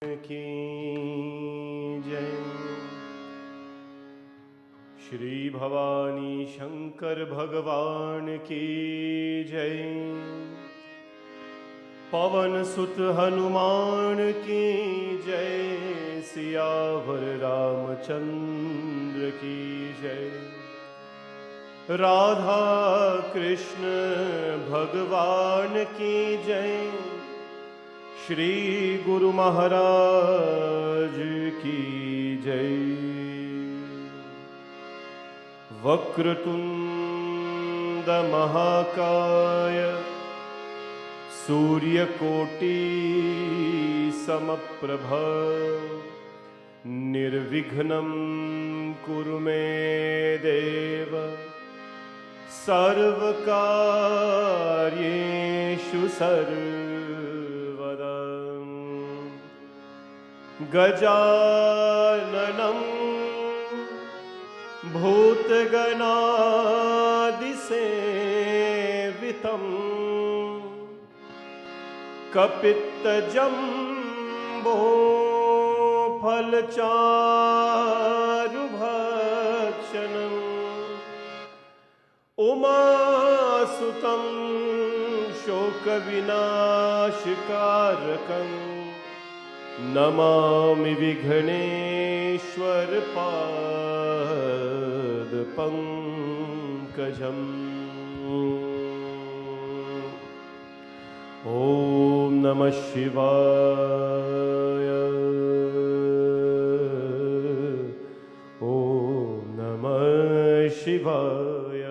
की जय। श्री भवानी शंकर भगवान की जय। पवन सुत हनुमान की जय। सियावर रामचंद्र की जय। राधा कृष्ण भगवान की जय। श्री गुरु महाराज की जय। वक्रतुंड महाकाय सूर्यकोटि समप्रभ निर्विघ्नं कुरु मे देव सर्वकार्येषु सर्वदा। गजाननं भूतगणादिसेवितं कपित्तजम्बो फलचारुभक्षणम् उमासुतं शोकविनाशकारकम् नमामि विघ्नेश्वर पादपङ्कजम्। ॐ नमः शिवाय। ॐ नमः शिवाय।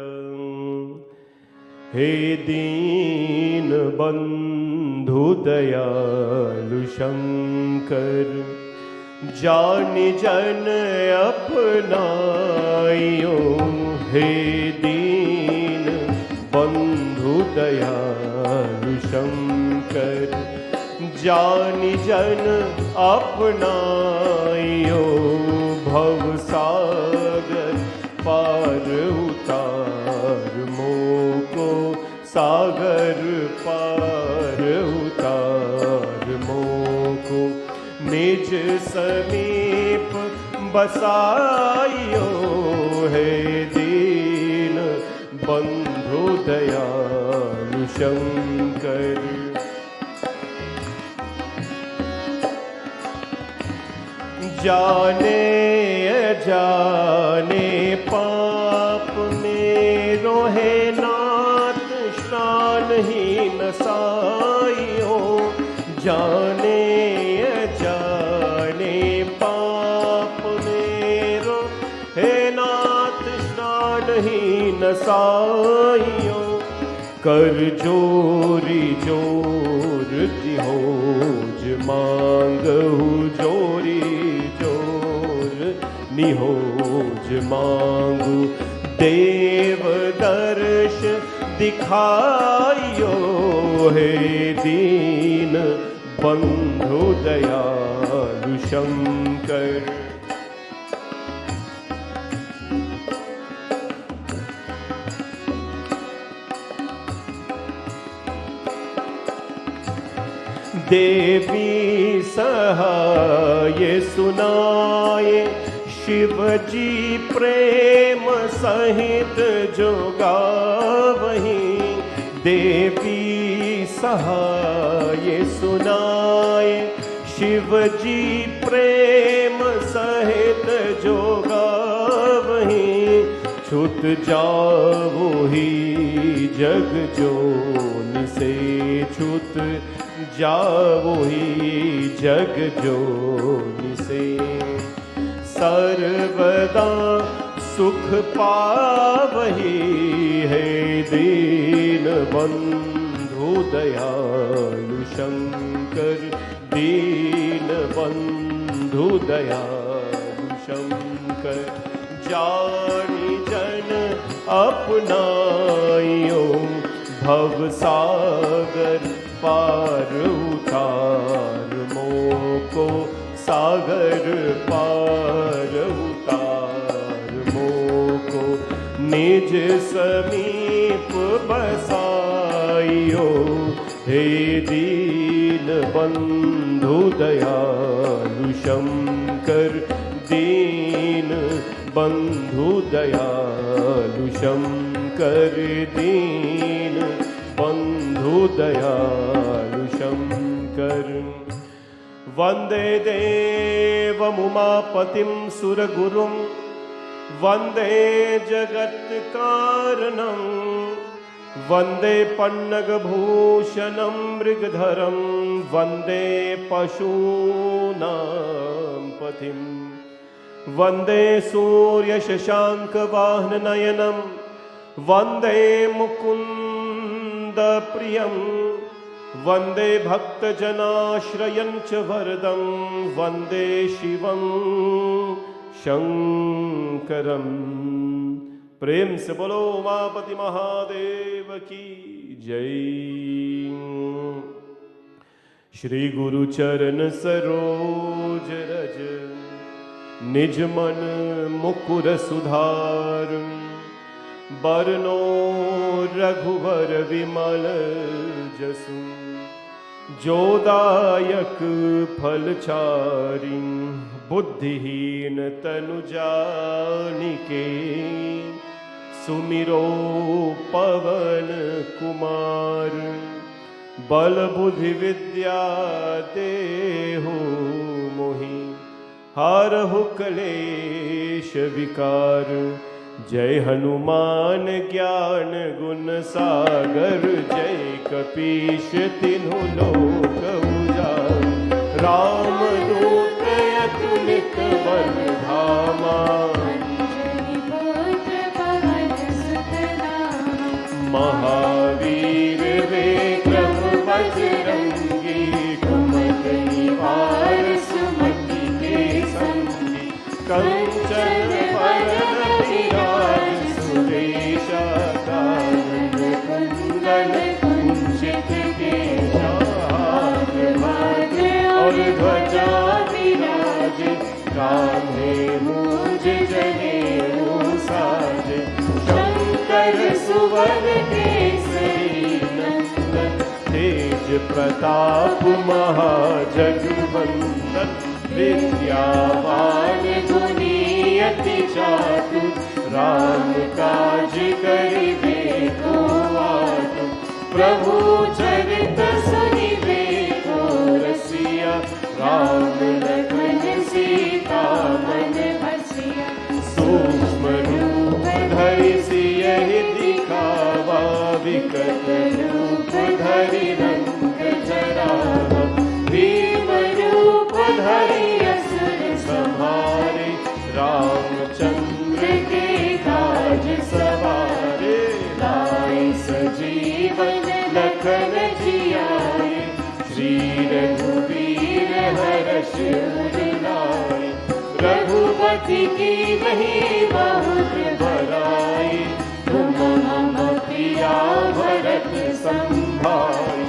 हे दीन बंधु दयालु शंकर जानि जन अपनाइयो। हे दीन बंधु दयालु शंकर जानि जन अपनाइयो। भवसागर पार उतार मोको सागर पार उतार मोको। निज समीप बसाइयो। हे दीन बंधु दयालु शंकर। जाने अजाने पाप मेरो है नाथ शानहीन साइयो। जाने अजाने पाप मेरो है नाथ शानहीन साइयो। कर जोरी जोर तिहोज मांगहु जोरी जोर निहोज मांगू। देव दर्श दिखाइयो। हे दीन बंधु दयालु शंकर। देवी सहाय सुनाए शिवजी प्रेम सहित जो गावहीं। देवी सहाय सुनाए शिवजी प्रेम सहित जो गावहीं। छुट जाओ ही जग जोन से छुट जाओ ही जग जोन से। सर्वदा सुख पावही। हे दीन बंधु दयालु शंकर। दीन बंधु दयालु शंकर। जानि जन अपनाइयो। भवसागर पार उतार मोको सागर पार उतार मोको। निज समीप बसाइयो। हे दीन बंधु दयालु शंकर, दीन बंधु दयालु शंकर, दीन बंधु दयालु शंकर। वंदे देवमुमापतिं सुरगुरुं, वंदे जगत्कारणं, वंदे पन्नगभूषणं मृगधरं, वंदे पशूनां पथिं, वंदे सूर्यशशाङ्कवाहननयनं, वंदे मुकुन्दप्रियं, वंदे भक्तजनाश्रयं च वरदं, वंदे शिवं शंकरं। प्रेम से बोलो उमापति महादेव की जय। श्री गुरु चरण सरोज रज, निज मन मुकुर सुधार, बरनो रघुवर विमल जसु, जो दायक फल चारि, बुद्धिहीन तनु जानिके, सुमिरो पवन कुमार, बल बुद्धि विद्या देहु मोहि, हारहु कलेश विकार। जय हनुमान ज्ञान गुण सागर, जय कपीश तिन्हु लोक उजागर। रामदूत अतुलित बल धामा, महावीर विक्रम बजरंगी, कुमति निवार सुमति के संगी। कंचन वरन विराज सुरेशा, कानन कुंडल कुंचित केशा, हाथ वज्र और ध्वजा विराजे, कान्धे मूंज जनेऊ साजे। शंकर सुवन केसरी नंदन, तेज प्रताप महाजगवंदन। विद्यावान गुणी अति चातुर, राम काज करिबे को आतुर। प्रभु चरित सुनिबे को रसिया, राम लखन सीता मन बसिया। सूक्ष्म रूप धरि सियहि दिखावा, विकट रूप धरि रंग जरावा। भीम रूप धरि असुर संहारे, रामचंद्र के काज सवारे। लाए सजीवन लखन जियाए, श्री रघुवीर हर्ष उर लाए। रघुपति की नहीं बहुत बड़ाई, तुम मम प्रिया भरत संभाई।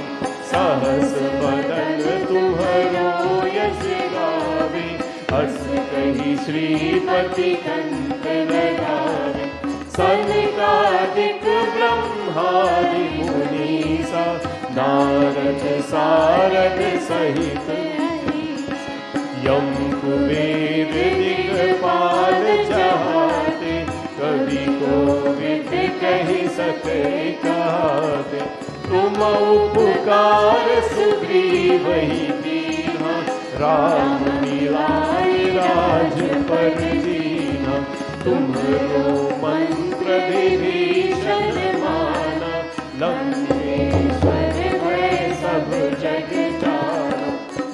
सहस बदन तुम्हरो यश गावे, हस कहि श्रीपति कंठ लगावे। सनकादिक ब्रह्मादि मुनीसा, नारद सारद सहित यम कुबेर दिगपाल चाहते। कवि कोविद कहि सके कहते, तुम उपकार सुग्रीवहि कीन्हा। राम मिलाए राजपद दीन्हा, तुम्हरो मंत्र विभीषण माना। लंकेश्वर भय सब जग जाना,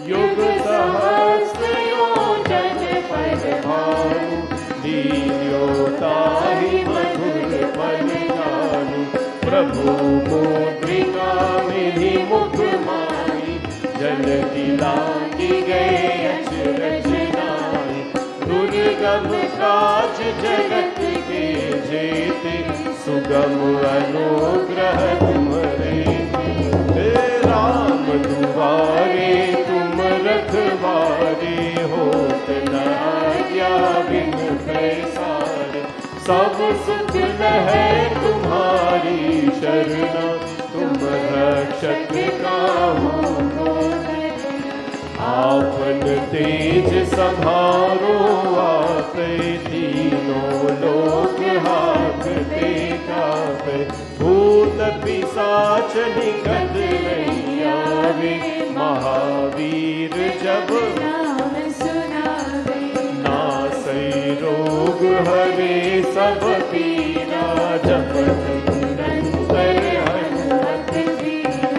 युग सहस्र योजन पर भानु। लील्यो ताहि मधुर फल जानू, प्रभु मुद्रिका मेरि मुख माहि। जलधि लांघि गए अचरज नाहि, दुर्गम काज जगत के जेते। सुगम अनुग्रह तुम्हरे, हे राम दुआरे तुम रखवारे। होत न आज्ञा बिन पैसारे, सब सुख लहै तुम्हारी शरणा। तुम रक्ष दर्शक काहू को आपन तेज संभारो आपे तीनों लोक हाथ ते कापे भूत पिशाच निकट नहीं आवे महावीर जब नाम सुनावे नासै रोग हरे सब पीरा जपत निरंतर हनुमत वीरा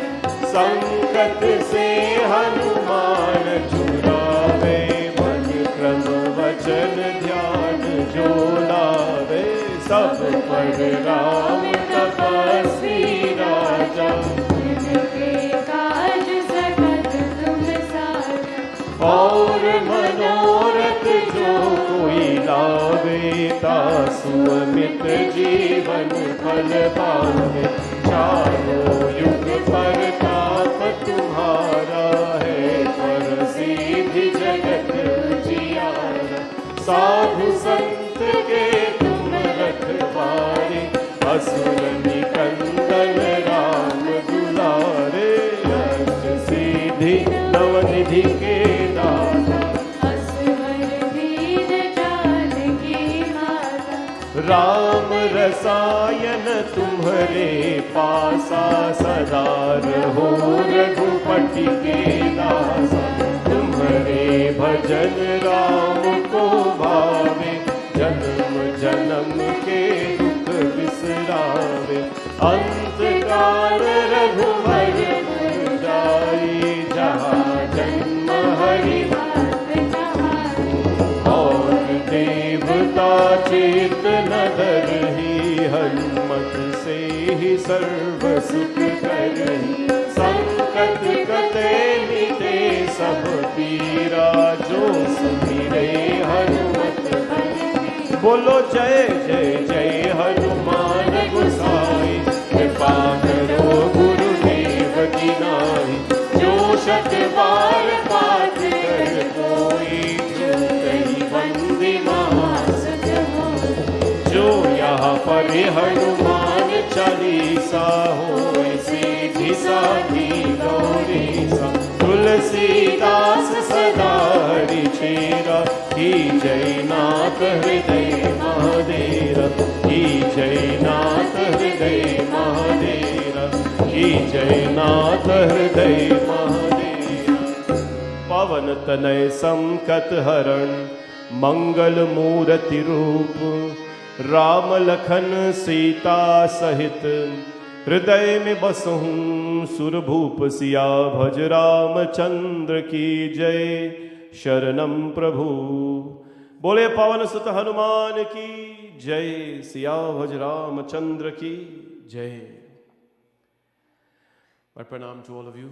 संकट से हनुमान छुड़ावे मन क्रम वचन ध्यान जो लावे सब पर राम तपस्वी राजा जिनके काज सकल तुम साजा और मनोरथ जो कोई लावे तासु अमित जीवन फल पावे चारों युग परताप तुम्हारा है प्रसिद्धि जगत उजियारा साधु संत के तुम रखवारे असुर निकंदन राम दुलारे अष्ट सिद्धि नवनिधि के दाता असवर दीन जानकी माता राम रसायन तुम्हारे पासा सदा रहो रघुपति के दासा तुम्हारे भजन राम को भावे जन्म जन्म के दुख बिसरावे अंत काल रघुवर जाई जहाँ जन्म हरि और देवता चेत नदर ही हनुमत से ही सर्व सुख करही संकट कटे मिटे सब पीरा जो सुमिरे हनुमत बोलो जय जय जय हनुमान गोसाई कृपा करो गुरुदेव की नाई जो शत बार पाठ कर कोई छूटई बंदी महासुख होय जो यहाँ पर हनुमान चालीसा होय सीधी साधी गौरीसा तुलसीदास सदा हरि चेरा की जय नाथ हृदय महादेव की जय नाथ हृदय महादेव की जय नाथ हृदय महादेव पवन तनय संकट हरण मंगल मूर्ति रूप राम लखन सीता सहित हृदय में बसहूँ सुरभूप सिया भज रामचंद्र की जय शरणम प्रभु बोले पवन सुत हनुमान की जय सिया भज रामचंद्र की जय My pranam to all of you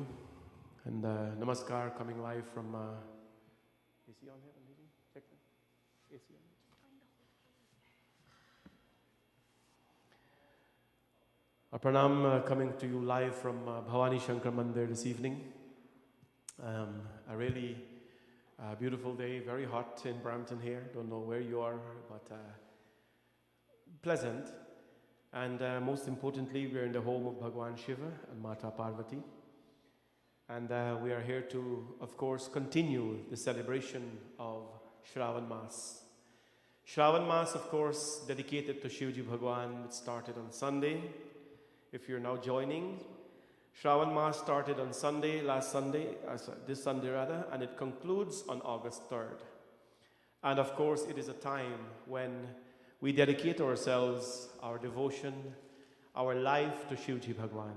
and namaskar coming live from AC on here? Check that. AC on. A pranam coming to you live from Bhavani Shankar Mandir this evening. A really beautiful day, very hot in Brampton here. Don't know where you are, but pleasant. And most importantly, we're in the home of Bhagwan Shiva and Mata Parvati. And we are here to, of course, continue the celebration of Shravan Mas. Shravan Mas, of course, dedicated to Shivji Bhagwan. It started on Sunday. If you're now joining, Shravan Mas started on Sunday, this Sunday rather, and it concludes on August 3rd. And of course, it is a time when we dedicate ourselves, our devotion, our life to Shivji Bhagwan.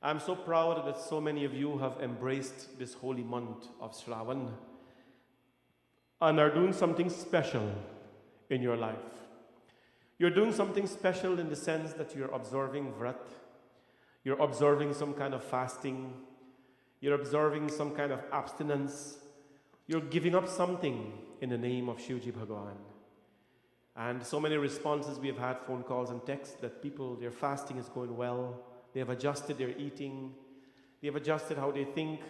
I'm so proud that so many of you have embraced this holy month of Shravan and are doing something special in your life. You're doing something special in the sense that you're observing Vrat, you're observing some kind of fasting, you're observing some kind of abstinence, you're giving up something in the name of Shivji Bhagwan. And so many responses we have had, phone calls and texts, that people, their fasting is going well, they have adjusted their eating, they have adjusted how they think,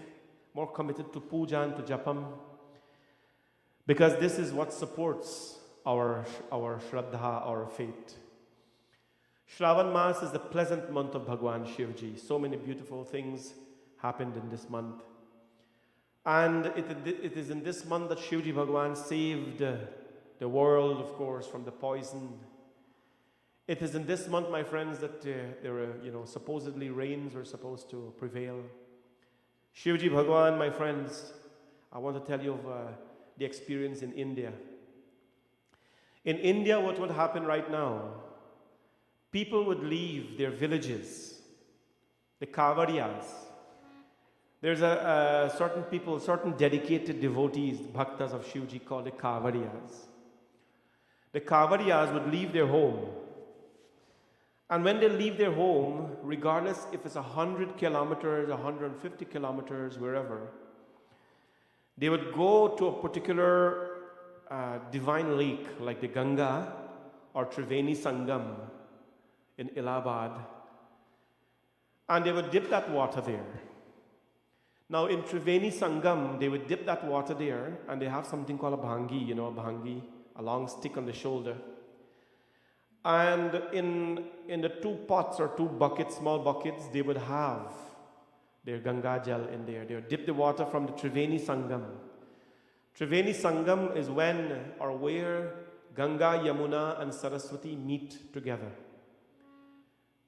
more committed to puja and to japam, because this is what supports our shraddha, our faith. Shravan Mas is the pleasant month of Bhagwan Shivji. So many beautiful things happened in this month. And it is in this month that Shivji Bhagwan saved the world, of course, from the poison. It is in this month, my friends, that there were, supposedly rains were supposed to prevail. Shivji Bhagwan, my friends, I want to tell you of the experience in India. In India, what would happen right now? People would leave their villages, the Kavariyas. There's a certain people, certain dedicated devotees, bhaktas of Shivji called the Kavariyas. The Kavariyas would leave their home. And when they leave their home, regardless if it's 100 kilometers, 150 kilometers, wherever, they would go to a particular divine lake like the Ganga or Triveni Sangam in Allahabad, and they would dip that water there. Now in Triveni Sangam, they would dip that water there, and they have something called a bhangi, a bhangi, a long stick on the shoulder. And in the two pots or two buckets, small buckets, they would have their Ganga Jal in there. They would dip the water from the Triveni Sangam. Triveni Sangam is when or where Ganga, Yamuna and Saraswati meet together.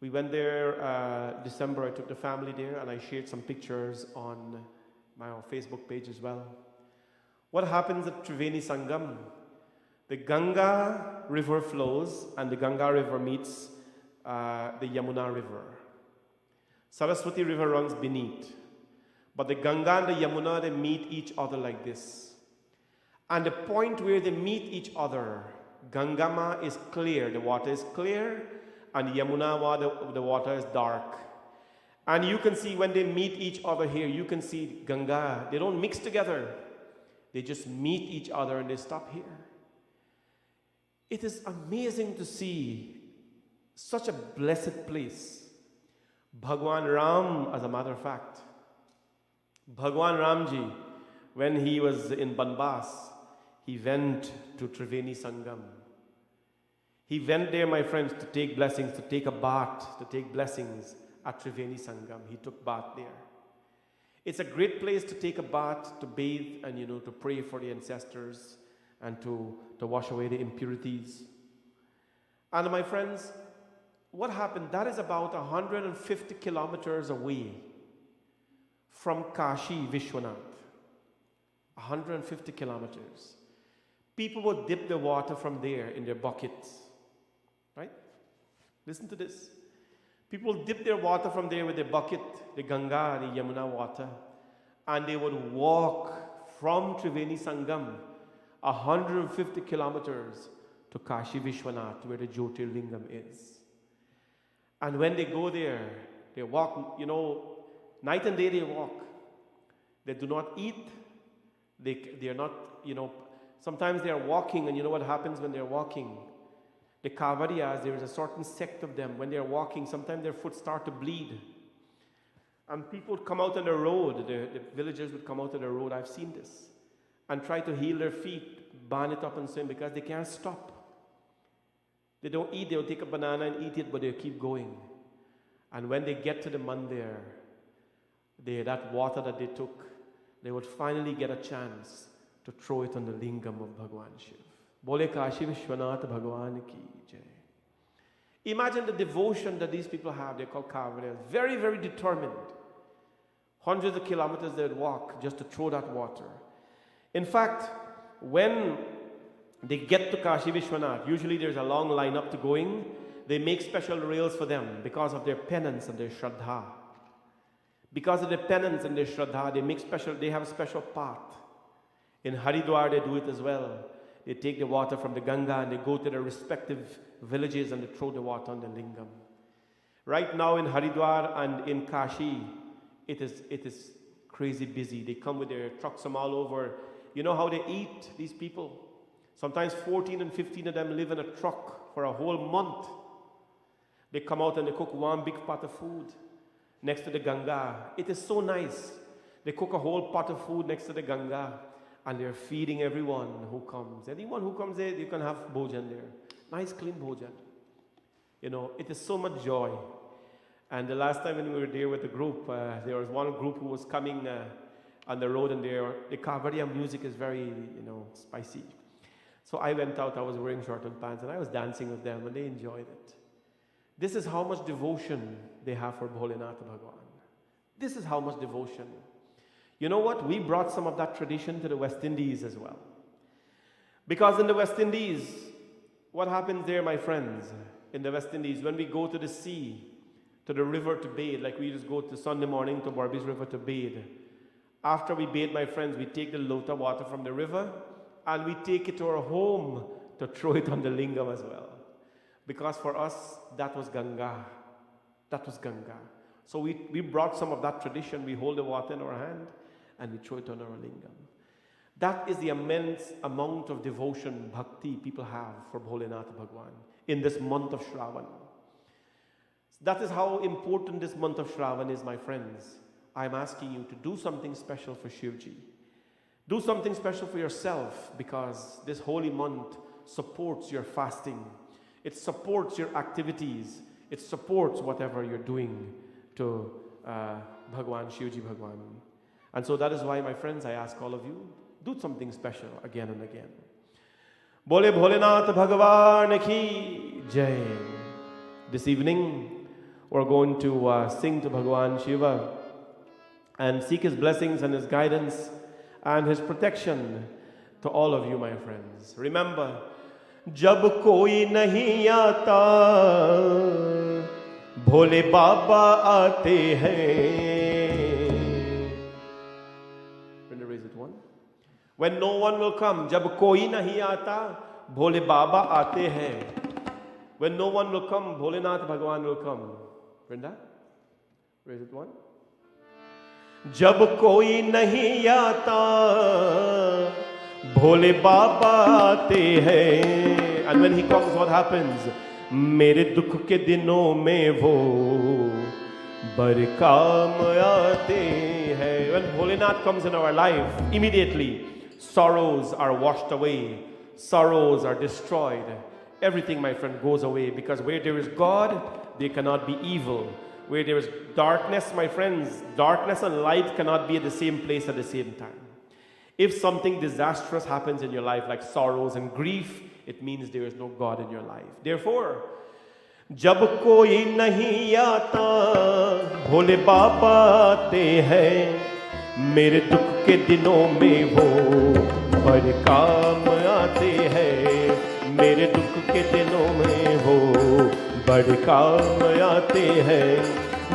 We went there December. I took the family there and I shared some pictures on my Facebook page as well. What happens at Triveni Sangam? The Ganga river flows and the Ganga river meets the Yamuna river. Saraswati river runs beneath. But the Ganga and the Yamuna, they meet each other like this. And the point where they meet each other, Gangama is clear, the water is clear, and Yamuna, the water is dark. And you can see when they meet each other here, you can see Ganga, they don't mix together. They just meet each other and they stop here. It is amazing to see such a blessed place. Bhagwan Ram, as a matter of fact, Bhagwan Ramji, when he was in Banbas, he went to Triveni Sangam. He went there, my friends, to take blessings, to take a bath, to take blessings at Triveni Sangam. He took bath there. It's a great place to take a bath, to bathe, and to pray for the ancestors and to wash away the impurities. And my friends, what happened? That is about 150 kilometers away from Kashi Vishwanath. 150 kilometers. People would dip the water from there in their buckets. Right? Listen to this. People dip their water from there with their bucket, the Ganga, the Yamuna water, and they would walk from Triveni Sangam 150 kilometers to Kashi Vishwanath, where the Jyotirlingam is. And when they go there, they walk, night and day they walk. They do not eat. They are not, sometimes they are walking, and you know what happens when they're walking? The Kavariyas, there is a certain sect of them. When they're walking, sometimes their foot start to bleed. And people would come out on the road, the villagers would come out on the road, I've seen this, and try to heal their feet, band it up and swim, because they can't stop. They don't eat, they'll take a banana and eat it, but they'll keep going. And when they get to the mandir, that water that they took, they would finally get a chance to throw it on the lingam of Bhagwan Shiv. Bole Kashi Vishwanath Bhagwan ki jai. Imagine the devotion that these people have. They're called Kavariyas. Very, very determined. Hundreds of kilometers they would walk just to throw that water. In fact, when they get to Kashi Vishwanath, usually there's a long line up to going. They make special rails for them because of their penance and their shraddha. Because of their penance and their shraddha, they have a special path. In Haridwar, they do it as well. They take the water from the Ganga and they go to their respective villages and they throw the water on the lingam. Right now in Haridwar and in Kashi, it is crazy busy. They come with their trucks from all over. You know how they eat, these people? Sometimes 14 and 15 of them live in a truck for a whole month. They come out and they cook one big pot of food next to the Ganga. It is so nice. They cook a whole pot of food next to the Ganga and they're feeding everyone who comes. Anyone who comes there, you can have bhojan there. Nice clean bhojan. You know, it is so much joy. And the last time when we were there with the group, there was one group who was coming on the road, and their Kavaria music is very, you know, spicy. So I went out, I was wearing short and pants, and I was dancing with them, and they enjoyed it. This is how much devotion they have for Bholinath Bhagwan. This is how much devotion. You know what? We brought some of that tradition to the West Indies as well. Because in the West Indies, what happens there, my friends, in the West Indies, when we go to the sea, to the river to bathe, like we just go to Sunday morning to Barbies River to bathe. After we bathe, my friends, we take the lota water from the river and we take it to our home to throw it on the lingam as well. Because for us, that was Ganga. That was Ganga. So we brought some of that tradition. We hold the water in our hand and we throw it on our lingam. That is the immense amount of devotion, bhakti people have for Bholinath Bhagwan in this month of Shravan. That is how important this month of Shravan is, my friends. I'm asking you to do something special for Shivji. Do something special for yourself, because this holy month supports your fasting. It supports your activities. It supports whatever you're doing to Bhagwan, Shivji Bhagwan. And so that is why, my friends, I ask all of you, do something special again and again. Bole Bholinath Bhagwan ki Jai. This evening, we're going to sing to Bhagwan Shiva and seek his blessings and his guidance and his protection to all of you, my friends. Remember, Jab koi nahi aata, Bhole Baba aate hain. Raise it one. When no one will come, Jab koi nahi aata, Bhole Baba aate hain. When no one will come, Bholinath Bhagwan will come. Vrinda, raise it one. जब कोई नहीं आता भोले बाबा आते हैं. And when he comes, what happens? मेरे दुख के दिनों में वो बरकाम आते हैं. When Bholinath comes in our life, immediately sorrows are washed away, sorrows are destroyed. Everything, my friend, goes away, because where there is God, there cannot be evil. Where there is darkness, my friends, darkness and light cannot be at the same place at the same time. If something disastrous happens in your life, like sorrows and grief, it means there is no God in your life. Therefore, जब कोई नहीं आता भोले बाबा आते हैं, मेरे दुख के दिनों में वो बड़े काम आते हैं. मेरे दुख के दिनों में वो बड़े काम आते हैं.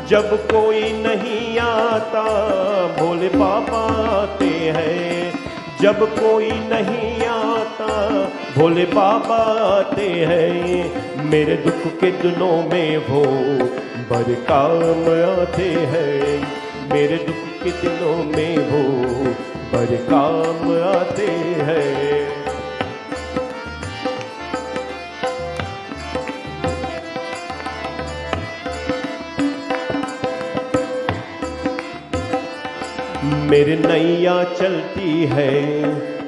जब कोई नहीं आता भोले बाबा आते हैं. जब कोई नहीं आता भोले बाबा आते हैं. मेरे दुख के दिनों में वो बड़े काम आते हैं. मेरे दुख के दिनों में वो बड़े काम आते हैं. मेरी नैया चलती है,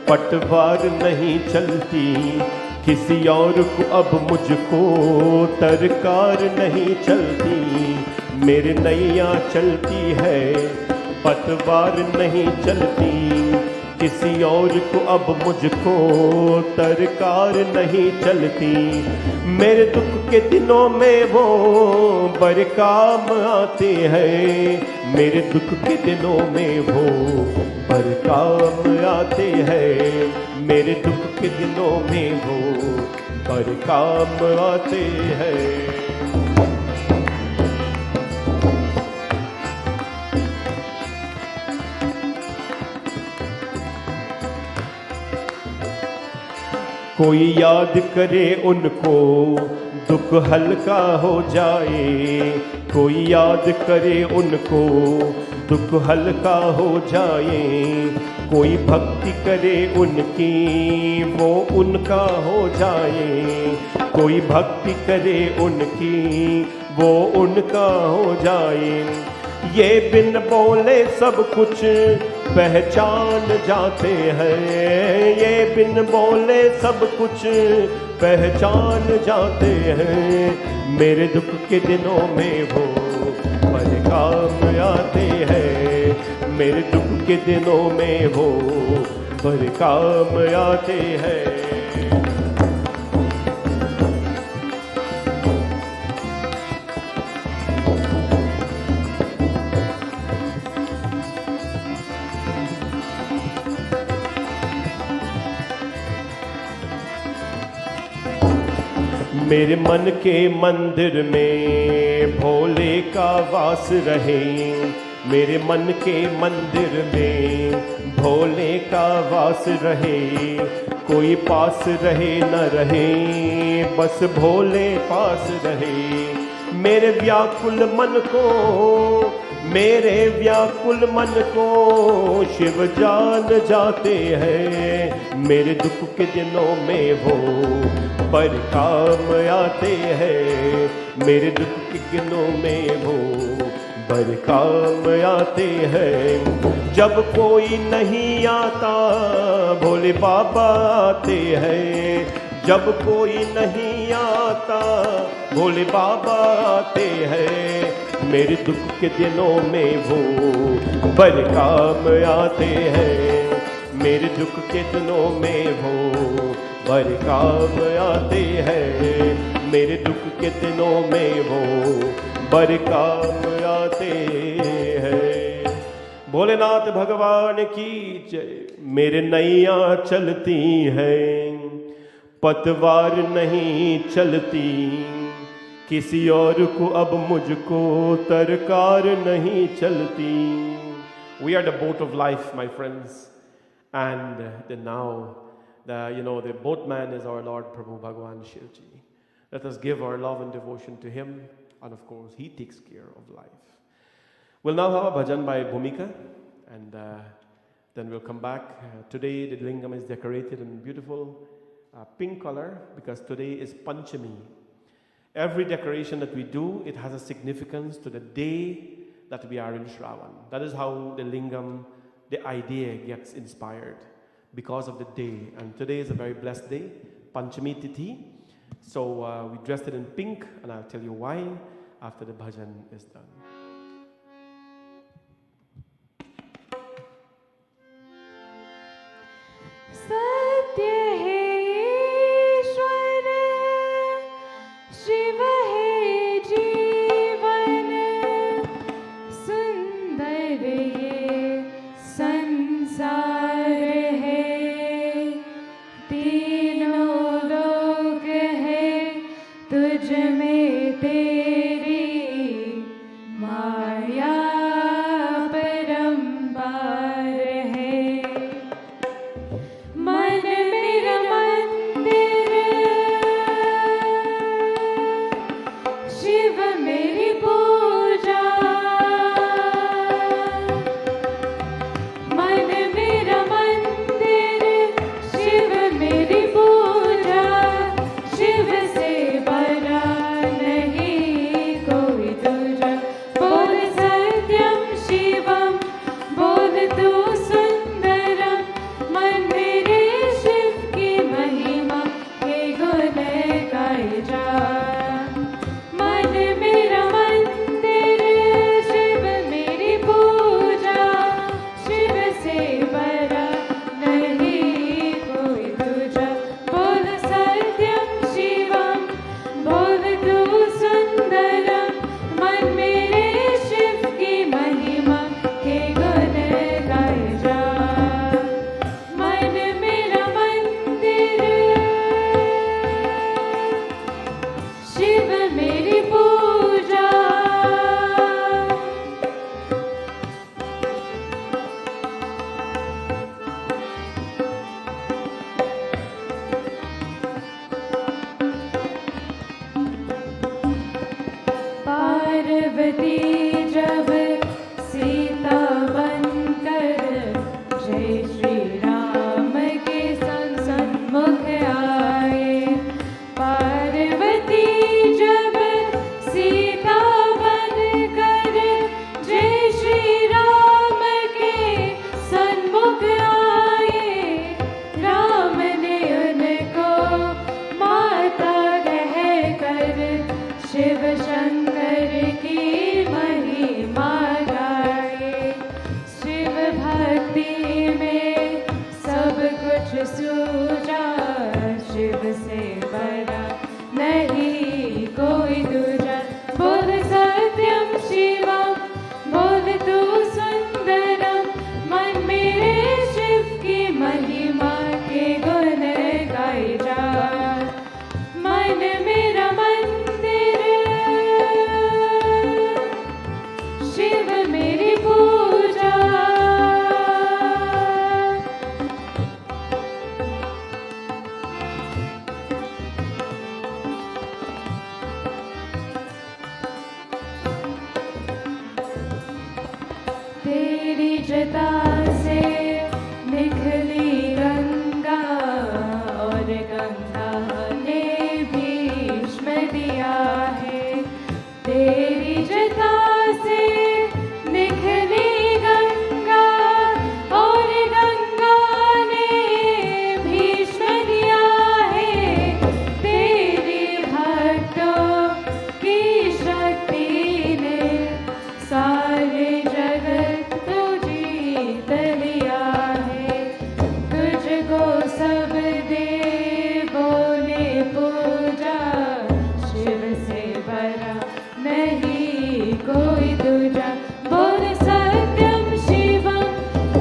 पटवार नहीं चलती. किसी और को अब मुझको तरकार नहीं चलती. मेरी नैया चलती है, पतवार नहीं चलती. किसी और को अब मुझको तरकार नहीं चलती. मेरे दुख के दिनों में वो बड़े काम आते हैं. मेरे दुख के दिनों में वो बड़े काम आते हैं. मेरे दुख के दिनों में वो बड़े काम आते हैं. कोई याद करे उनको दुख हल्का हो जाए. कोई याद करे उनको दुख हल्का हो जाए. कोई भक्ति करे उनकी वो उनका हो जाए. कोई भक्ति करे उनकी वो उनका हो जाए. ये बिन बोले सब कुछ पहचान जाते हैं. ये बिन बोले सब कुछ पहचान जाते हैं, मेरे दुख के दिनों में वो बड़े काम आते हैं, मेरे दुख के दिनों में वो बड़े काम आते हैं। मेरे मन के मंदिर में भोले का वास रहे, मेरे मन के मंदिर में भोले का वास रहे, कोई पास रहे न रहे बस भोले पास रहे, मेरे व्याकुल मन को, मेरे व्याकुल मन को शिव जान जाते हैं, मेरे दुख के दिनों में वो पर काम आते हैं, मेरे दुख के दिनों में वो पर काम आते हैं। जब कोई नहीं आता भोले बाबा आते हैं, जब कोई नहीं आता भोले बाबा आते हैं, मेरे दुख के दिनों में वो पर काम आते हैं, मेरे दुख के दिनों में वो पर काम आते हैं, मेरे दुख के दिनों में वो पर काम आते हैं। भोलेनाथ भगवान की जय। मेरे नैया चलती हैं पतवार नहीं चलती, किसी और को अब मुझको तरकार नहीं चलती। We are the boat of life, my friends, and now the boatman is our Lord Prabhu Bhagwan Shivji. Let us give our love and devotion to him, and of course he takes care of life. We'll now have a bhajan by Bhumika, and then we'll come back. Today the lingam is decorated in beautiful pink color because today is Panchami. Every decoration that we do, it has a significance to the day that we are in Shravan. That is how the lingam, the idea gets inspired, because of the day. And today is a very blessed day, Panchami Tithi. So we dressed it in pink, and I'll tell you why after the bhajan is done. जटा से निकली गंगा और गंगा ने भीष्म दिया है। तेरी जटा से निकली गंगा और गंगा ने भीष्म दिया है। तेरे भक्तों की शक्ति ने सारे जगत को जीत लिया है। तुझको सब देवों ने पूजा, शिव से बड़ा नहीं कोई दूजा। बोल सत्यम शिवम,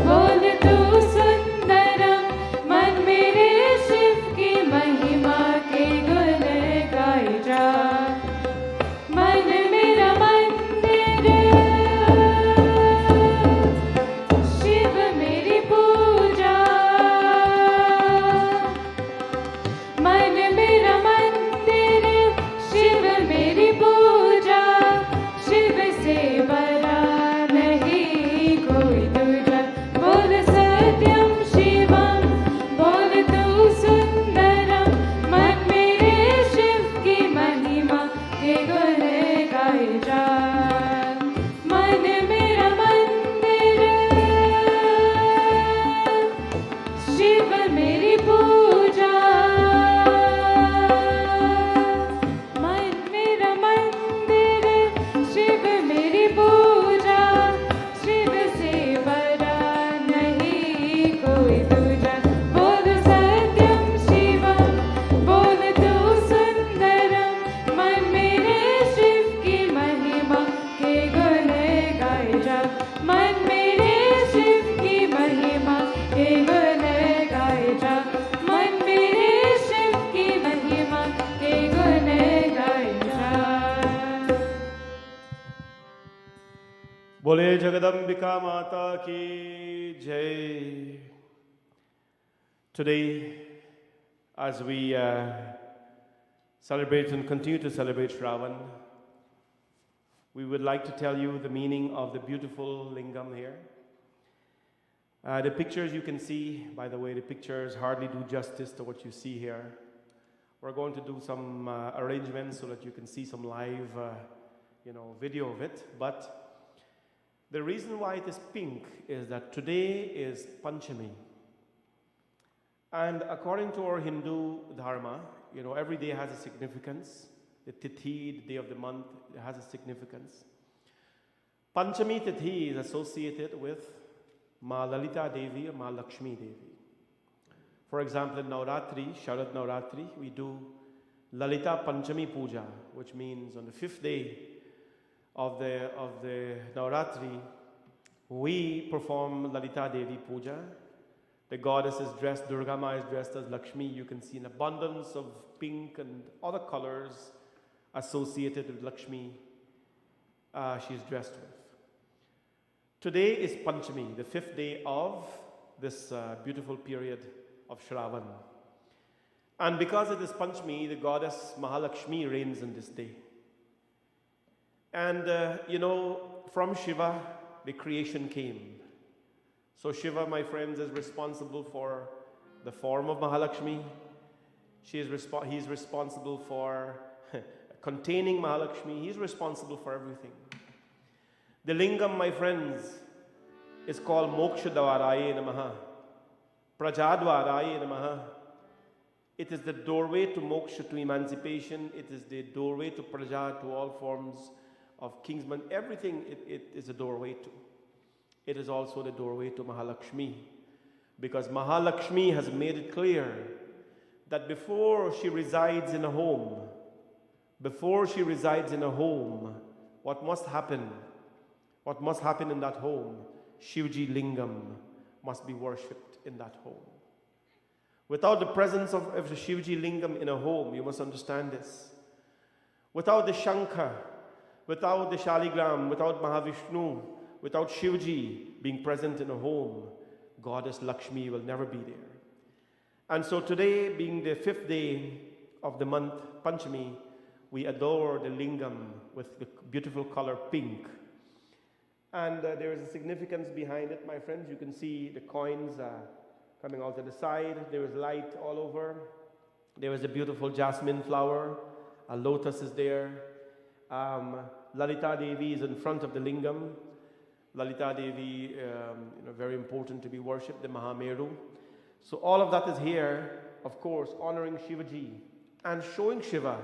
बोल तू सुंदरम, मन मेरे शिव की महिमा के गुण गाए जा। मन मेरा मंदिर, शिव मेरी पूजा। मन मेरा मंदिर, शिव मेरी पूजा। शिव से बड़ा नहीं कोई दूजा। बोल सत्यम शिवम, बोल तू सुंदरम, मन मेरे शिव की महिमा के गुण गाए जा। मन मेरा मंदिर, शिव मेरी पूजा। मन मेरा मंदिर, शिव मेरी पूजा। शिव से बड़ा नहीं कोई दूजा। बोल सत्यम शिवम, बोल तू सुंदरम, मन मेरे शिव की महिमा के गुण गाए जा। मन मेरे शिव की महिमा के गुण गाए जा। मन मेरे शिव की महिमा के गुण गाए जा। बोले जगदम्बिका माता की जय. Today, as we celebrate and continue to celebrate Shravan, we would like to tell you the meaning of the beautiful lingam here. The pictures you can see, by the way, the pictures hardly do justice to what you see here. We're going to do some arrangements so that you can see some live, video of it. But the reason why it is pink is that today is Panchami. And according to our Hindu dharma, every day has a significance. The Tithi, the day of the month, it has a significance. Panchami Tithi is associated with Ma Lalita Devi or Ma Lakshmi Devi. For example, in Navratri, Sharad Navratri, we do Lalita Panchami Puja, which means on the 5th day of the Navratri, we perform Lalita Devi Puja. The goddess is dressed, Durga Ma is dressed as Lakshmi. You can see an abundance of pink and other colors associated with Lakshmi she's dressed with. Today is Panchami, the 5th day of this beautiful period of Shravan. And because it is Panchami, the goddess Mahalakshmi reigns in this day. And, from Shiva, the creation came. So Shiva, my friends, is responsible for the form of Mahalakshmi. He's responsible for containing Mahalakshmi. He's responsible for everything. The lingam, my friends, is called Moksha Dwaraye Namaha, Prajadwaraye Namaha. It is the doorway to moksha, to emancipation. It is the doorway to praja, to all forms of kingsmen. Everything it is a doorway to. It is also the doorway to Mahalakshmi, because Mahalakshmi has made it clear that before she resides in a home, what must happen in that home? Shivji Lingam must be worshipped in that home. Without the presence of the Shivji Lingam in a home, you must understand this. Without the Shankha, without the Shaligram, without Mahavishnu, without Shivji being present in a home, Goddess Lakshmi will never be there. And so today, being the 5th day of the month, Panchami, we adore the lingam with the beautiful color pink. And there is a significance behind it, my friends. You can see the coins coming out to the side. There is light all over. There is a beautiful jasmine flower. A lotus is there. Lalita Devi is in front of the lingam. Lalita Devi, very important to be worshipped, the Mahameru. So all of that is here, of course, honoring Shivaji and showing Shiva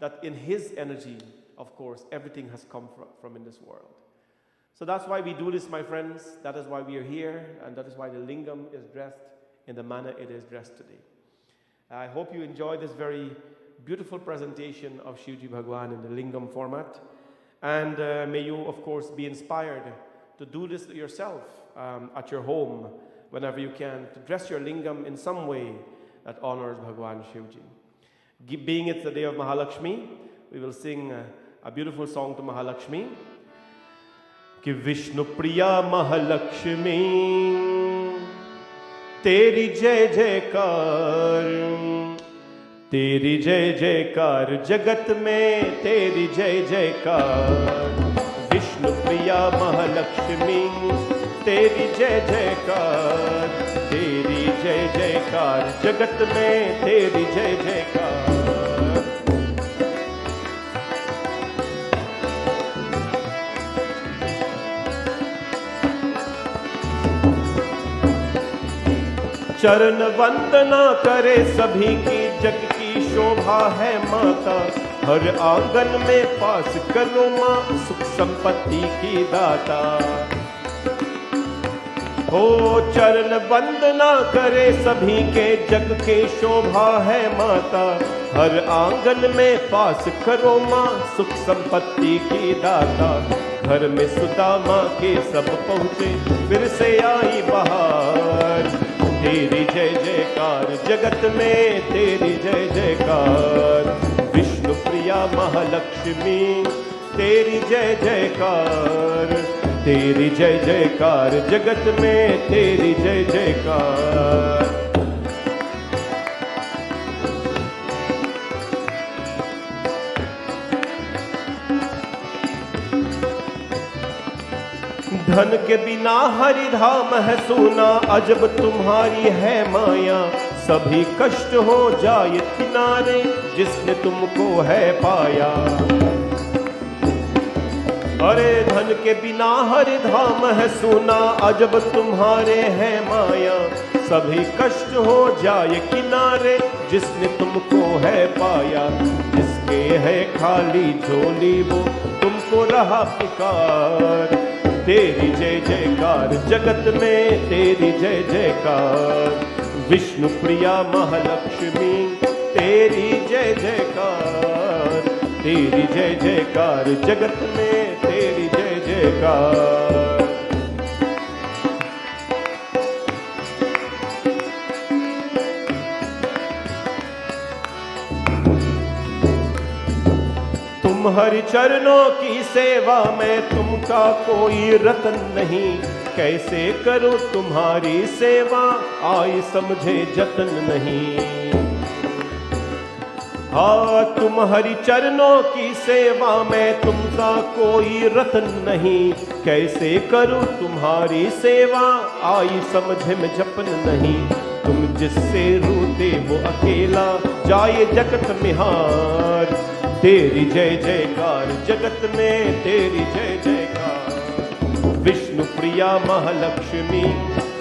that in his energy, of course, everything has come from in this world. So that's why we do this, my friends. That is why we are here, and that is why the lingam is dressed in the manner it is dressed today. I hope you enjoy this very beautiful presentation of Shivji Bhagwan in the lingam format. And may you, of course, be inspired to do this yourself at your home, whenever you can, to dress your lingam in some way that honors Bhagwan Shivji. Being it's the day of Mahalakshmi, we will sing a beautiful song to Mahalakshmi. कि विष्णु प्रिया महालक्ष्मी तेरी जय जयकार, तेरी जय जयकार जगत में तेरी जय जयकार। विष्णु प्रिया महालक्ष्मी तेरी जय जयकार, तेरी जय जयकार जगत में तेरी जय जयकार। चरण वंदना करे सभी की, जग की शोभा है माता। हर आंगन में पास करो माँ, सुख संपत्ति की दाता। हो चरण वंदना करे सभी के, जग के शोभा है माता। हर आंगन में पास करो माँ, सुख संपत्ति की दाता। घर में सुदामा के सब पहुँचे, फिर से आई बहार। तेरी जय जयकार जगत में तेरी जय जयकार। विष्णु प्रिया महालक्ष्मी तेरी जय जयकार, तेरी जय जयकार जगत में तेरी जय जयकार। धन के बिना हरिधाम है सोना, अजब तुम्हारी है माया। सभी कष्ट हो जाए किनारे, जिसने तुमको है पाया। अरे धन के बिना हरिधाम है सोना, अजब तुम्हारे है माया। सभी कष्ट हो जाए किनारे, जिसने तुमको है पाया। जिसके है खाली झोली वो तुमको रहा पुकार। तेरी जय जयकार जगत में तेरी जय जयकार। विष्णु प्रिया महालक्ष्मी तेरी जय जयकार, तेरी जय जयकार जगत में तेरी जय जयकार। हरि चरणों की सेवा में तुमका कोई रतन नहीं। कैसे करो तुम्हारी सेवा, आई समझे जतन नहीं। हाँ तुम हरि चरणों की सेवा में तुमका कोई रतन नहीं। कैसे करो तुम्हारी सेवा, आई समझे में जपन नहीं। तुम जिससे रूठे वो अकेला जाए जगत में हार। तेरी जय जयकार जगत में तेरी जय जयकार। विष्णु प्रिया महालक्ष्मी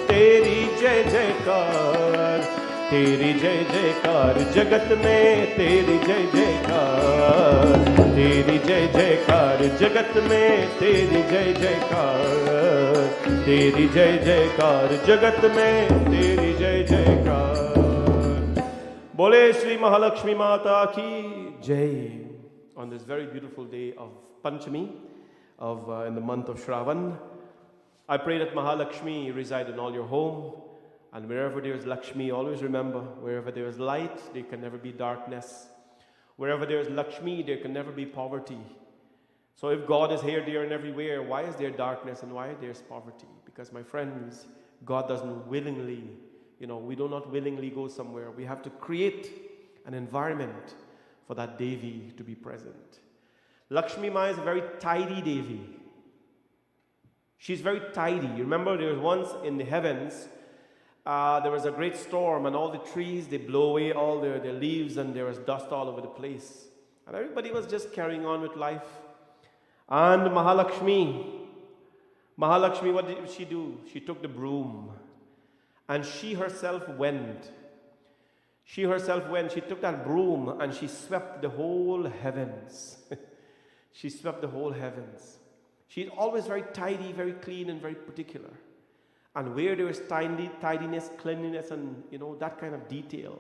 तेरी जय जयकार, तेरी जय जयकार जगत में तेरी जय जयकार। तेरी जय जयकार जगत में तेरी जय जयकार। तेरी जय जयकार जगत में तेरी जय जयकार। बोले श्री महालक्ष्मी माता की जय। On this very beautiful day of Panchami, in the month of Shravan, I pray that Mahalakshmi reside in all your home, and wherever there is Lakshmi, always remember, wherever there is light, there can never be darkness. Wherever there is Lakshmi, there can never be poverty. So if God is here, there, and everywhere, why is there darkness and why there is poverty? Because, my friends, God doesn't willingly, we do not willingly go somewhere. We have to create an environment for that Devi to be present. Lakshmi Ma is a very tidy Devi. She's very tidy. You remember there was once in the heavens, there was a great storm, and all the trees, they blow away all their leaves, and there was dust all over the place. And everybody was just carrying on with life. And Mahalakshmi, what did she do? She took the broom, and she herself went. She took that broom, and she swept the whole heavens. She swept the whole heavens. She's always very tidy, very clean, and very particular. And where there is tidiness, cleanliness, and that kind of detail,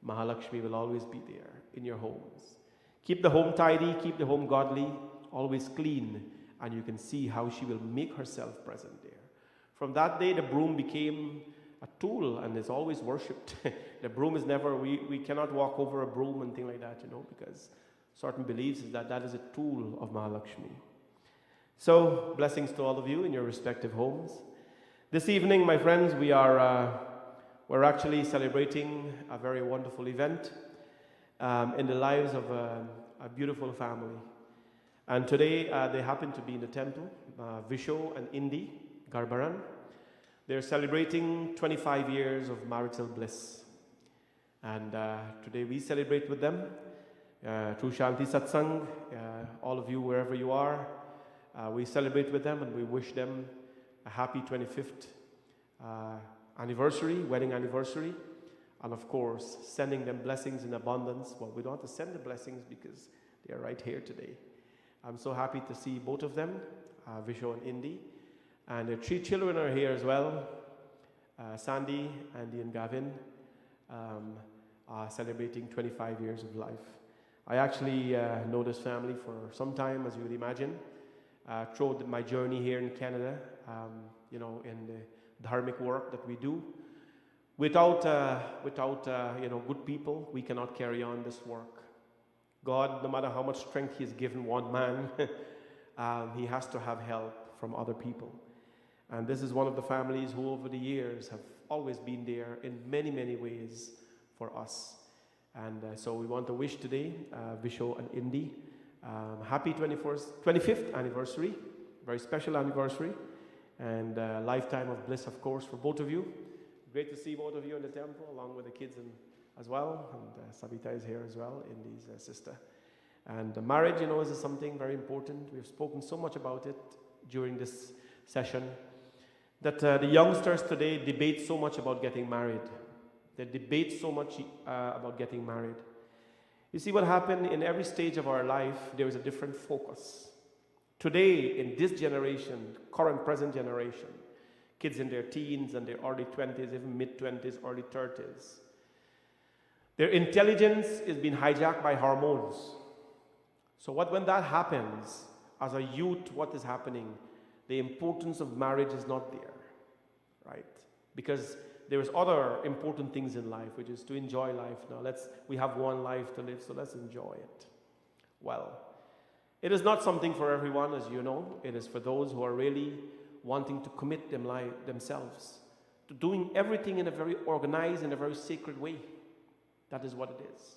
Mahalakshmi will always be there in your homes. Keep the home tidy, keep the home godly, always clean, and you can see how she will make herself present there. From that day, the broom became a tool and is always worshipped. The broom is never, we cannot walk over a broom and things like that, because certain beliefs is that is a tool of Mahalakshmi. So, blessings to all of you in your respective homes. This evening, my friends, we're actually celebrating a very wonderful event in the lives of a beautiful family. And today, they happen to be in the temple, Visho and Indi Garbaran. They're celebrating 25 years of marital bliss. And today we celebrate with them through Shanti Satsang. All of you, wherever you are, we celebrate with them, and we wish them a happy 25th anniversary, wedding anniversary. And of course, sending them blessings in abundance. Well, we don't have to send the blessings because they are right here today. I'm so happy to see both of them, Visho and Indi. And their 3 children are here as well. Sandy, Andy, and Gavin are celebrating 25 years of life. I actually know this family for some time, as you would imagine. Through my journey here in Canada, in the dharmic work that we do. Without good people, we cannot carry on this work. God, no matter how much strength He has given one man, He has to have help from other people. And this is one of the families who over the years have always been there in many, many ways for us. And so we want to wish today, Visho and Indi, happy 25th anniversary, very special anniversary, and lifetime of bliss, of course, for both of you. Great to see both of you in the temple, along with the kids as well, and Savita is here as well, Indi's sister. And marriage, is something very important. We've spoken so much about it during this session, that the youngsters today debate so much about getting married. They debate so much about getting married. You see what happened in every stage of our life, there is a different focus. Today, in this generation, current present generation, kids in their teens and their early 20s, even mid-20s, early 30s, their intelligence is being hijacked by hormones. So when that happens, as a youth, what is happening? The importance of marriage is not there, right? Because there is other important things in life, which is to enjoy life. Now we have one life to live, so let's enjoy it. Well, it is not something for everyone, as you know. It is for those who are really wanting to commit themselves to doing everything in a very organized and a very sacred way. That is what it is.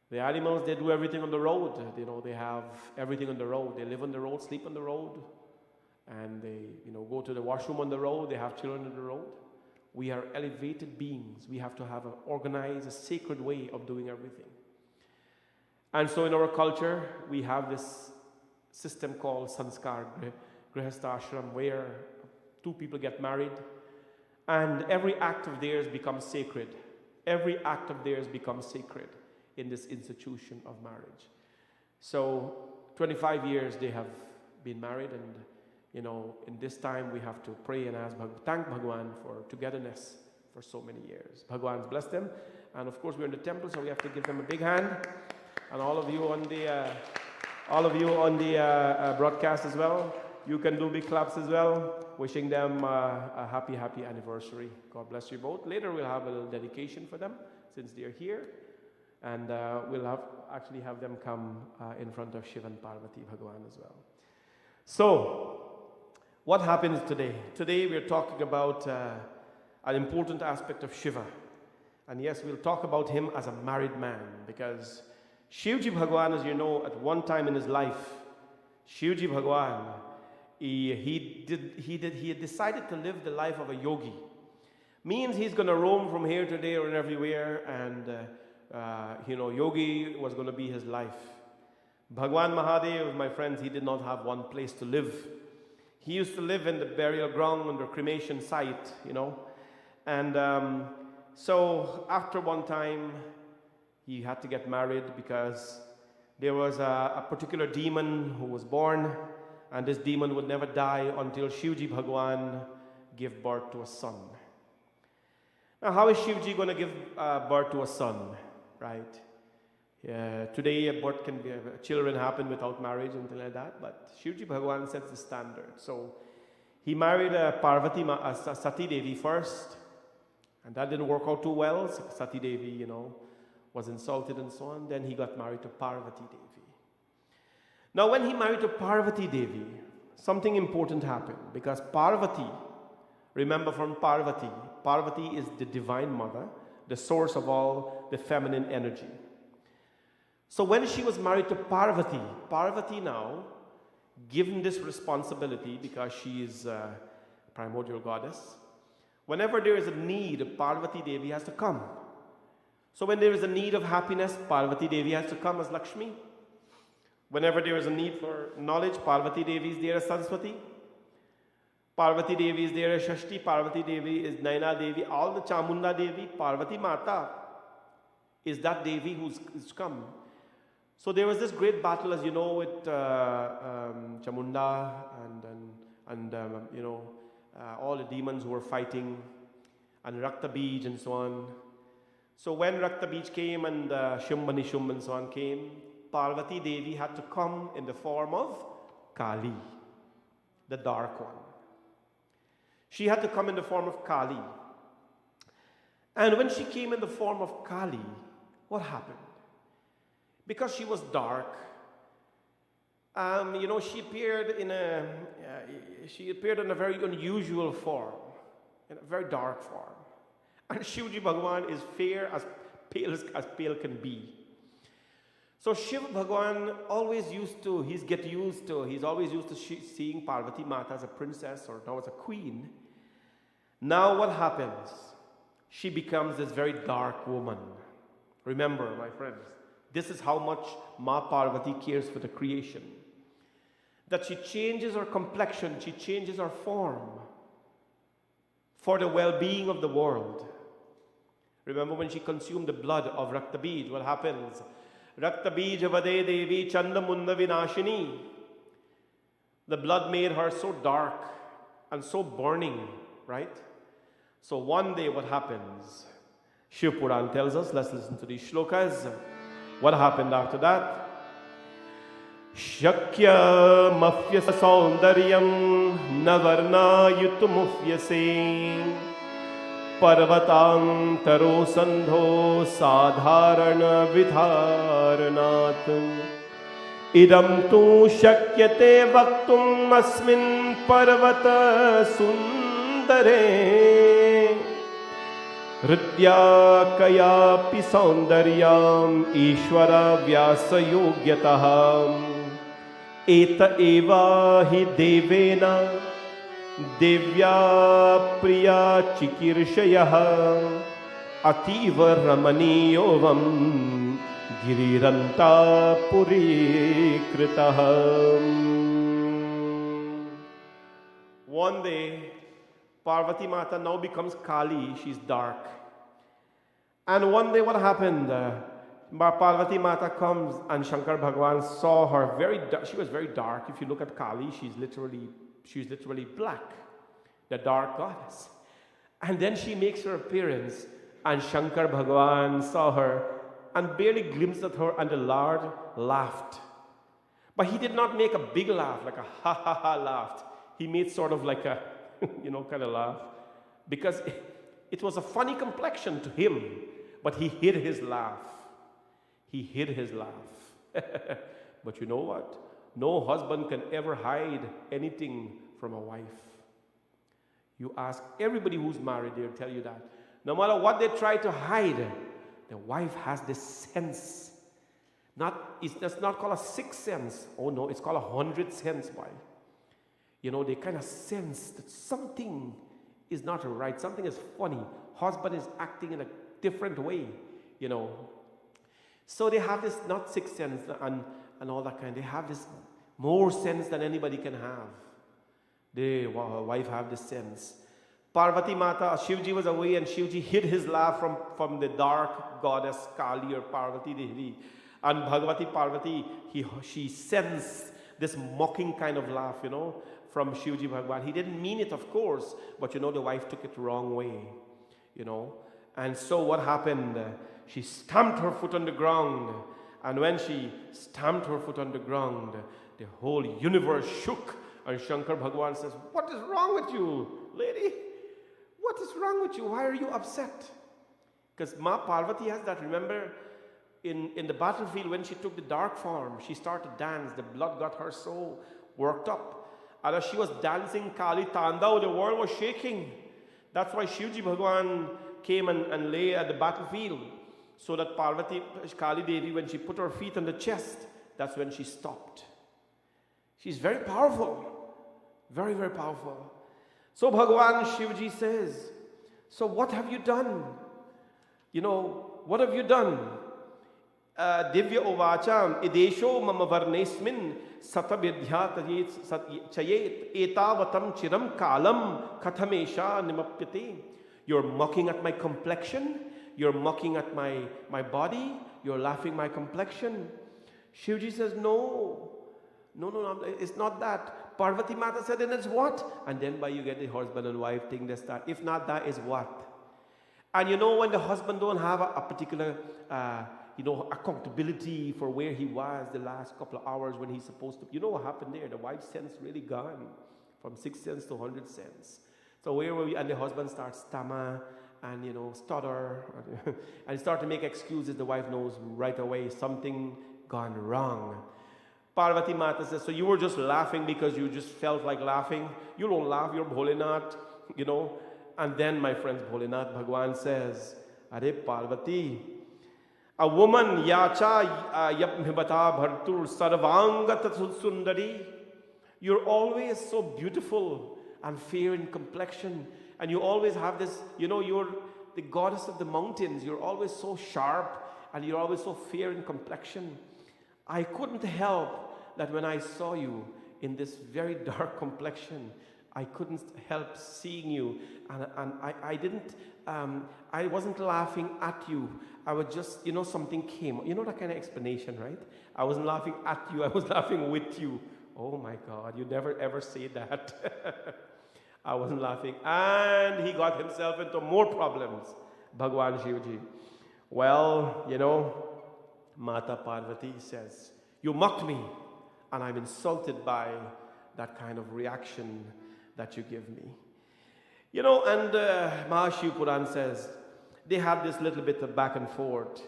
The animals, they do everything on the road. They have everything on the road. They live on the road, sleep on the road, and they, go to the washroom on the road. They have children on the road. We are elevated beings. We have to have an organized, a sacred way of doing everything. And so in our culture, we have this system called sanskar, grihastha ashram, where 2 people get married, and every act of theirs becomes sacred. Every act of theirs becomes sacred in this institution of marriage. So 25 years they have been married, and in this time we have to pray and thank Bhagwan for togetherness for so many years. Bhagwan's blessed them, and of course we're in the temple, so we have to give them a big hand. And all of you on the broadcast as well, you can do big claps as well, wishing them a happy anniversary. God bless you both. Later we'll have a little dedication for them since they're here, and we'll have them come in front of Shiva and Parvati Bhagwan as well. So, what happens today? Today we're talking about an important aspect of Shiva. And yes, we'll talk about him as a married man, because Shivji Bhagwan, as you know, at one time in his life, Shivji Bhagwan he had decided to live the life of a yogi. Means he's going to roam from here to there and everywhere, and yogi was going to be his life. Bhagwan Mahadev, my friends, he did not have one place to live. He used to live in the burial ground on the cremation site, And so after one time, he had to get married because there was a particular demon who was born, and this demon would never die until Shivji Bhagwan gave birth to a son. Now, how is Shivji going to give birth to a son, right? Today, children happen without marriage and things like that, but Shivji Bhagwan sets the standard. So he married Sati Devi first, and that didn't work out too well. Sati Devi, was insulted and so on. Then he got married to Parvati Devi. Now, when he married to Parvati Devi, something important happened, because Parvati, remember from Parvati, Parvati is the divine mother, the source of all the feminine energy. So when she was married to Parvati, Parvati now, given this responsibility because she is a primordial goddess, whenever there is a need, Parvati Devi has to come. So when there is a need of happiness, Parvati Devi has to come as Lakshmi. Whenever there is a need for knowledge, Parvati Devi is there as Saraswati. Parvati Devi is there as Shashti. Parvati Devi is Naina Devi. All the Chamunda Devi, Parvati Mata is that Devi who's come. So there was this great battle, as you know, with Chamunda and all the demons who were fighting, and Rakta Bij and so on. So when Rakta Bij came and Shumba Nishumba and so on came, Parvati Devi had to come in the form of Kali, the dark one. She had to come in the form of Kali. And when she came in the form of Kali, what happened? Because she was dark, she appeared in a very unusual form, in a very dark form. And Shivji Bhagwan is fair as pale can be. So Shiv Bhagwan he's always used to seeing Parvati Mata as a princess or now as a queen. Now what happens? She becomes this very dark woman. Remember, my friends, this is how much Ma Parvati cares for the creation. That she changes her complexion, she changes her form for the well-being of the world. Remember when she consumed the blood of Rakta Bij, what happens? Rakta Bij Vade Devi Chandamunda Vinashini. The blood made her so dark and so burning, right? So one day what happens? Shiv Puran tells us, let's listen to these shlokas. What happened after that? Shakya mafya saundaryam navarna yutumufyase parvatantaro sandho sadharana vidharanat idam tu shakyate vaktum asmin parvata sundare Hridya kayapi saundaryam Ishvara vyasa yogyataham Eta eva hi devena Devya priya chikirshayah Ativa ramaniyovam Giriranta puri kritaham. One day, Parvati Mata now becomes Kali, she's dark. And one day what happened? Parvati Mata comes and Shankar Bhagwan saw her she was very dark. If you look at Kali, she's literally black, the dark goddess. And then she makes her appearance and Shankar Bhagwan saw her and barely glimpsed at her, and the Lord laughed. But he did not make a big laugh, like a ha ha ha laugh. He made sort of like a kind of laugh, because it was a funny complexion to him, but he hid his laugh. He hid his laugh. But you know what? No husband can ever hide anything from a wife. You ask everybody who's married, they'll tell you that. No matter what they try to hide, the wife has this sense. It's not called a sixth sense. Oh no, it's called 100 sense, boy. they kind of sense that something is not right, something is funny. Husband is acting in a different way. So they have this, not sixth sense and all that kind, they have this more sense than anybody can have. The wife have this sense. Parvati Mata, Shivji was away and Shivji hid his laugh from the dark goddess Kali or Parvati Devi. And Bhagavati Parvati, she sensed this mocking kind of laugh, from Shivji Bhagwan. He didn't mean it, of course, but the wife took it the wrong way, And so what happened? She stamped her foot on the ground. And when she stamped her foot on the ground, the whole universe shook. And Shankar Bhagwan says, "What is wrong with you, lady? What is wrong with you? Why are you upset?" Because Ma Parvati has that. Remember, in the battlefield, when she took the dark form, she started to dance. The blood got her so worked up. And as she was dancing Kali Tandao, the world was shaking. That's why Shivji Bhagwan came and lay at the battlefield. So that Parvati, Kali Devi, when she put her feet on the chest, that's when she stopped. She's very powerful. Very, very powerful. So Bhagwan Shivji says, "So what have you done? What have you done? Divya ovacham idesho mama varnesmin satavidhyat chayet etavatam chiram kalam kathamesha nimapyate." You're mocking at my complexion. You're mocking at my body. You're laughing my complexion. Shivji says, no, it's not that. Parvati Mata said, then it's what? And then you get the husband and wife thing, this, that. If not that, is what? And when the husband don't have a particular, accountability for where he was the last couple of hours when he's supposed to, what happened there? The wife's sense really gone from 6 cents to 100 cents. So where were we? And the husband starts stammer and, stutter and start to make excuses. The wife knows right away something gone wrong. Parvati Mata says, "So you were just laughing because you just felt like laughing? You don't laugh, you're Bholenath, And then, my friends, Bholenath Bhagwan says, "Are Parvati, a woman yacha yapmibata bhartur sarvangat sundari. You're always so beautiful and fair in complexion. And you always have this, you're the goddess of the mountains. You're always so sharp and you're always so fair in complexion. I couldn't help that when I saw you in this very dark complexion, I couldn't help seeing you. And I didn't, I wasn't laughing at you. I was just, something came. That kind of explanation, right? I wasn't laughing at you. I was laughing with you. Oh my God, you never ever say that. I wasn't laughing. And he got himself into more problems, Bhagwan Shivji. Well, Mata Parvati says, "You mocked me, and I'm insulted by that kind of reaction that you give me." And Mahashiv Puran says, they have this little bit of back and forth.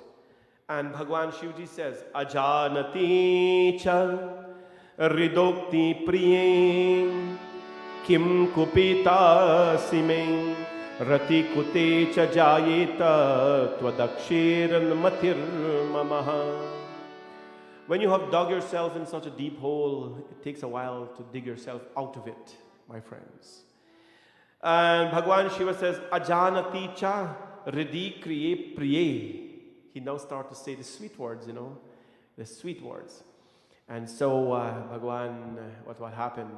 And Bhagwan Shivji says, "Ajanati cha ridokti priye kim kupita sime rati kute cha jayeta tvadakshiran matir mamaha." When you have dug yourself in such a deep hole, it takes a while to dig yourself out of it, my friends. And Bhagwan Shiva says, "Ajanati cha ridi kriye priye." He now starts to say the sweet words, the sweet words. And so Bhagwan, what happened?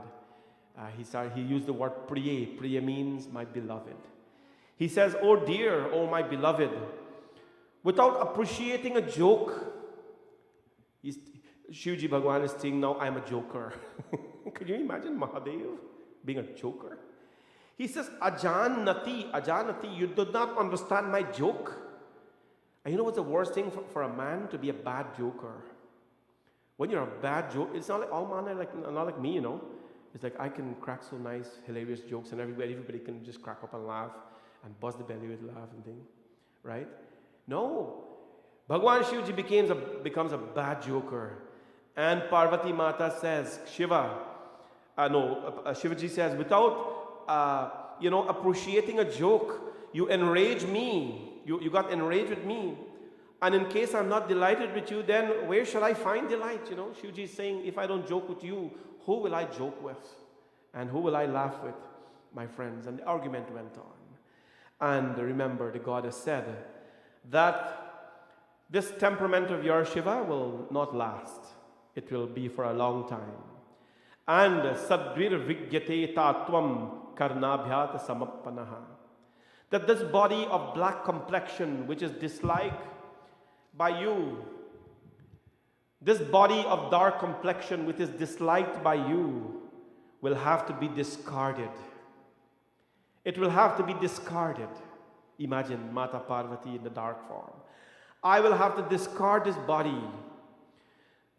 He used the word priye. Priye means my beloved. He says, "Oh dear, oh my beloved," without appreciating a joke. Shivji Bhagwan is saying, now I'm a joker. Can you imagine Mahadev being a joker? He says, Ajanati, you do not understand my joke. And you know what's the worst thing for a man? To be a bad joker. When you're a bad joke, it's not like all men are not like me, It's like I can crack so nice, hilarious jokes, and everybody can just crack up and laugh and buzz the belly with laugh and thing, right? No. Bhagwan Shivji becomes a bad joker. And Parvati Mata says, Shivaji says, without, appreciating a joke, you enrage me. You got enraged with me. And in case I'm not delighted with you, then where shall I find delight? Shivaji is saying, if I don't joke with you, who will I joke with? And who will I laugh with? My friends. And the argument went on. And remember, the goddess said that this temperament of your Shiva will not last. It will be for a long time. And sadrir vigyate tatvam karnabhyat samappanaha. That this body of black complexion, which is disliked by you, this body of dark complexion, which is disliked by you, will have to be discarded. It will have to be discarded. Imagine Mata Parvati in the dark form. I will have to discard this body.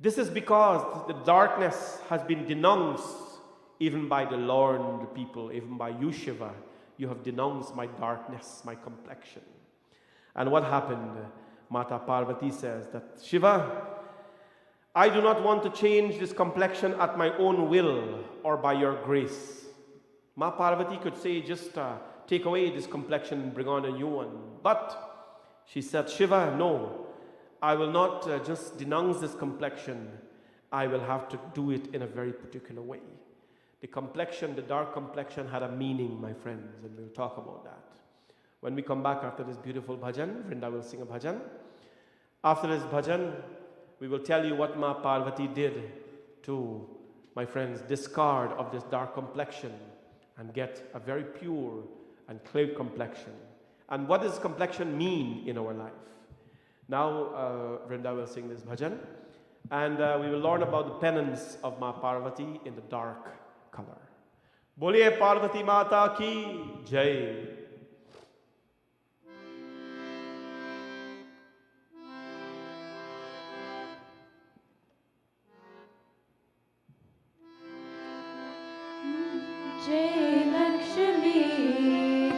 This is because the darkness has been denounced even by the Lord people, even by you, Shiva. You have denounced my darkness, my complexion. And what happened? Mata Parvati says that, Shiva, I do not want to change this complexion at my own will or by your grace. Ma Parvati could say, just take away this complexion and bring on a new one. But she said, Shiva, no, I will not just denounce this complexion. I will have to do it in a very particular way. The complexion, the dark complexion, had a meaning, my friends, and we'll talk about that. When we come back after this beautiful bhajan, Vrinda will sing a bhajan. After this bhajan, we will tell you what Ma Parvati did to, my friends, discard of this dark complexion and get a very pure and clear complexion. And what does complexion mean in our life? Now, Vrinda will sing this bhajan, and we will learn about the penance of Ma Parvati in the dark color. Boliye Parvati Mata ki Jai. जय लक्ष्मी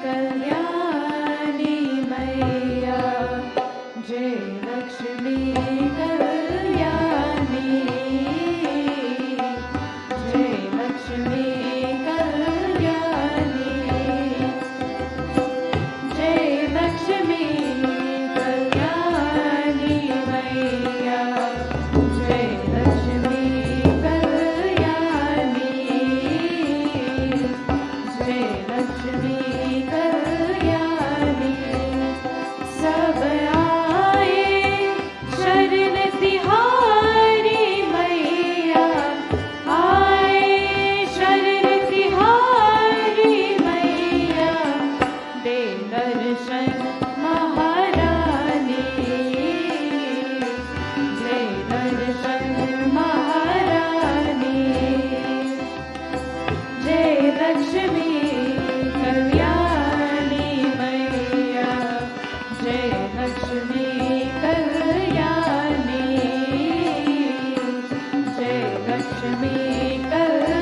कल्याणी मैया, जय लक्ष्मी कल्याणी, जय लक्ष्मी कल्याणी, जय लक्ष्मी कल्याणी मैया, जय लक्ष्मी कल्याणी, जय लक्ष्मी कल्याणी। सब आए शरण तिहारी मैया, आए शरण तिहारी मैया, दे दर्शन महारानी, दे दर्शन महारानी, जय लक्ष्मी कल्याणी मैया, जय लक्ष्मी कल्याणी, जय लक्ष्मी कल्याणी।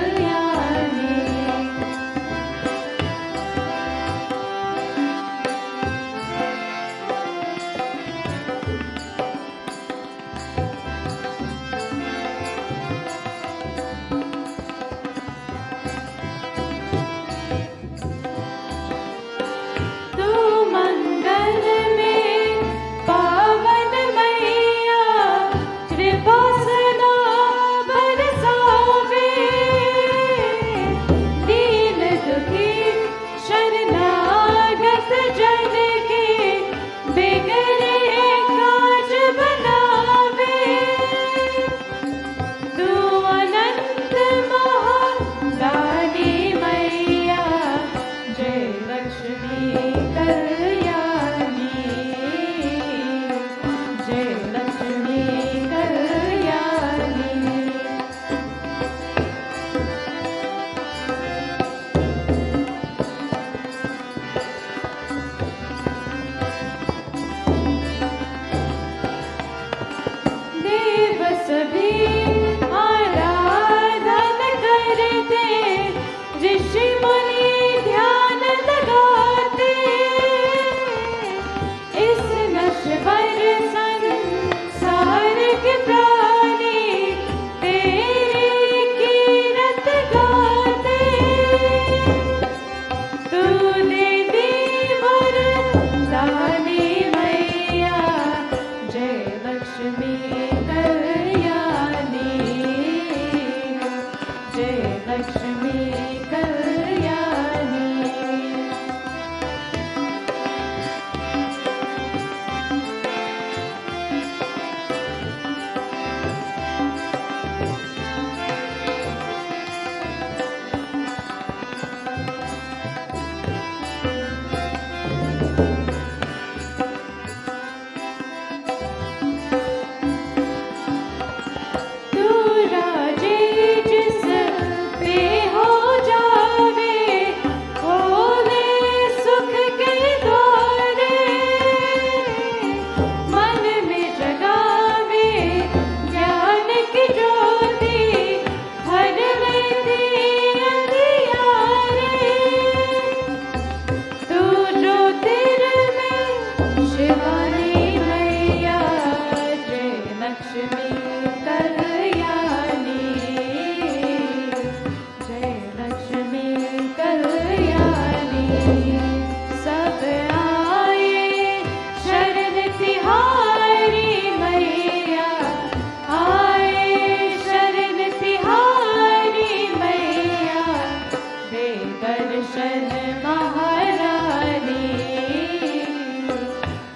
दर्शन महारानी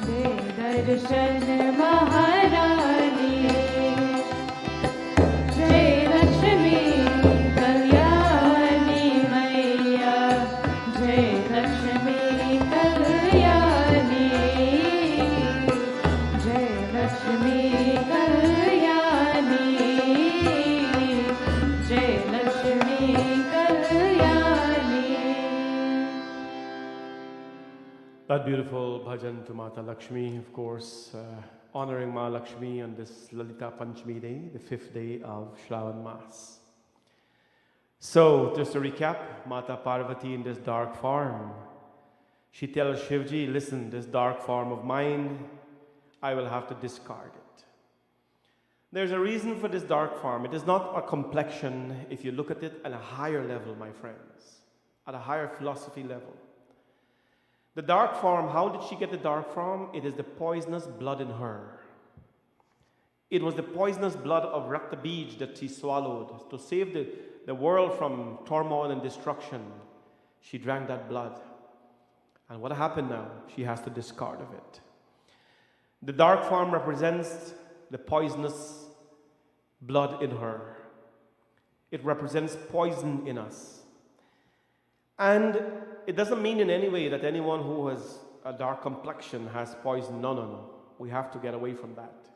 दे दर्शन महारानी जय लक्ष्मी कल्याणी मैया जय लक्ष्मी कल्याणी जय लक्ष्मी कल्याणी जय Lakshmi Kalyani. That beautiful bhajan to Mata Lakshmi, of course, honoring Ma Lakshmi on this Lalita Panchami day, the 5th day of Shravan Mas. So, just to recap, Mata Parvati in this dark form, she tells Shivji, listen, this dark form of mine, I will have to discard it. There's a reason for this dark form. It is not a complexion if you look at it at a higher level, my friends, at a higher philosophy level. The dark form, how did she get the dark form? It is the poisonous blood in her. It was the poisonous blood of Rakta Bij that she swallowed to save the world from turmoil and destruction. She drank that blood. And what happened now? She has to discard of it. The dark form represents the poisonous blood in her. It represents poison in us. And it doesn't mean in any way that anyone who has a dark complexion has poison. No, no, no. We have to get away from that.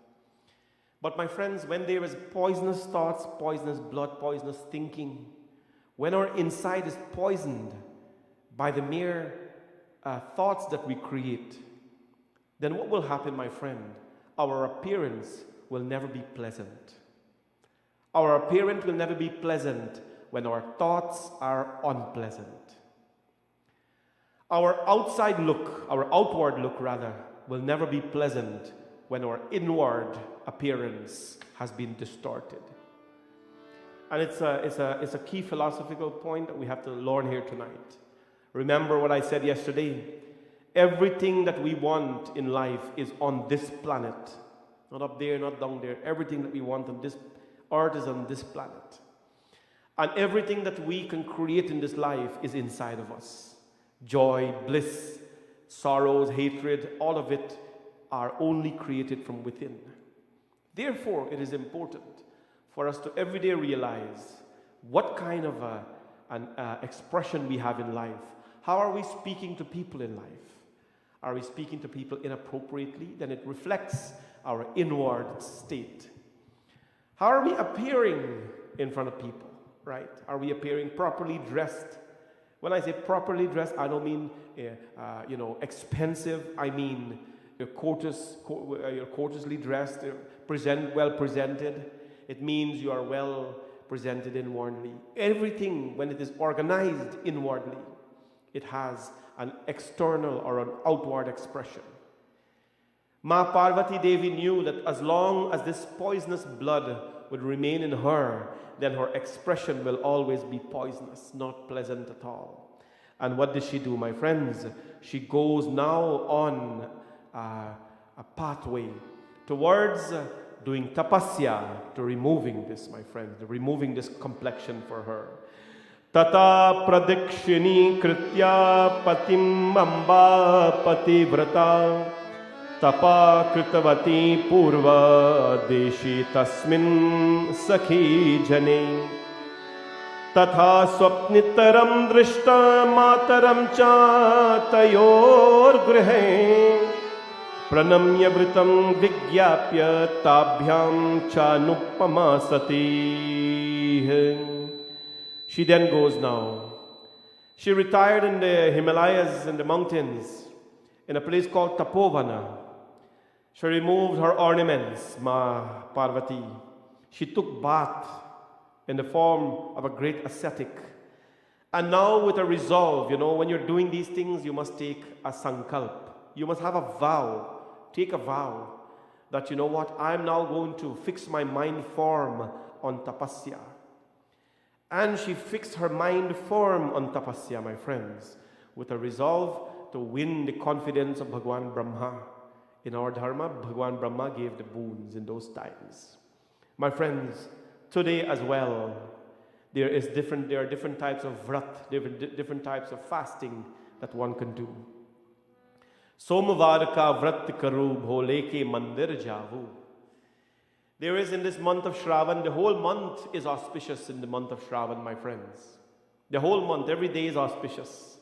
But my friends, when there is poisonous thoughts, poisonous blood, poisonous thinking, when our inside is poisoned by the mere thoughts that we create, then what will happen, my friend? Our appearance will never be pleasant. Our appearance will never be pleasant when our thoughts are unpleasant. Our outside look, our outward look rather, will never be pleasant when our inward appearance has been distorted. And it's a key philosophical point that we have to learn here tonight. Remember what I said yesterday. Everything that we want in life is on this planet. Not up there, not down there. Everything that we want on this earth is on this planet. And everything that we can create in this life is inside of us. Joy, bliss, sorrows, hatred, all of it are only created from within. Therefore, it is important for us to every day realize what kind of an expression we have in life. How are we speaking to people in life? Are we speaking to people inappropriately? Then it reflects our inward state. How are we appearing in front of people, right? Are we appearing properly dressed? When I say properly dressed, I don't mean expensive. I mean you're courteously dressed, well presented. It means you are well presented inwardly. Everything, when it is organized inwardly, it has an external or an outward expression. Ma Parvati Devi knew that as long as this poisonous blood would remain in her, then her expression will always be poisonous, not pleasant at all. And what does she do, my friends? She goes now on a pathway towards doing tapasya, to removing this, my friends, removing this complexion for her. Tata pradikshini kritya patim amba pativrata tapa kritavati purva deshi tasmin sakhi jane tatha swapnitaram drishta mataram cha tayor grihe pranamya vritam vigyapya tabhyam cha nupama sati. She then goes now. She retired in the Himalayas, in the mountains, in a place called Tapovana. She removed her ornaments, Ma Parvati. She took bath in the form of a great ascetic. And now with a resolve, when you're doing these things, you must take a sankalp. You must have a vow. Take a vow that, I'm now going to fix my mind firm on tapasya. And she fixed her mind firm on tapasya, my friends, with a resolve to win the confidence of Bhagwan Brahma. In our dharma, Bhagwan Brahma gave the boons in those times. My friends, today as well, There are different types of vrat, different types of fasting that one can do. Somvar ka vrat karu, bhole ke mandir javu. There is in this month of Shravan, the whole month is auspicious in the month of Shravan, my friends. The whole month, every day is auspicious.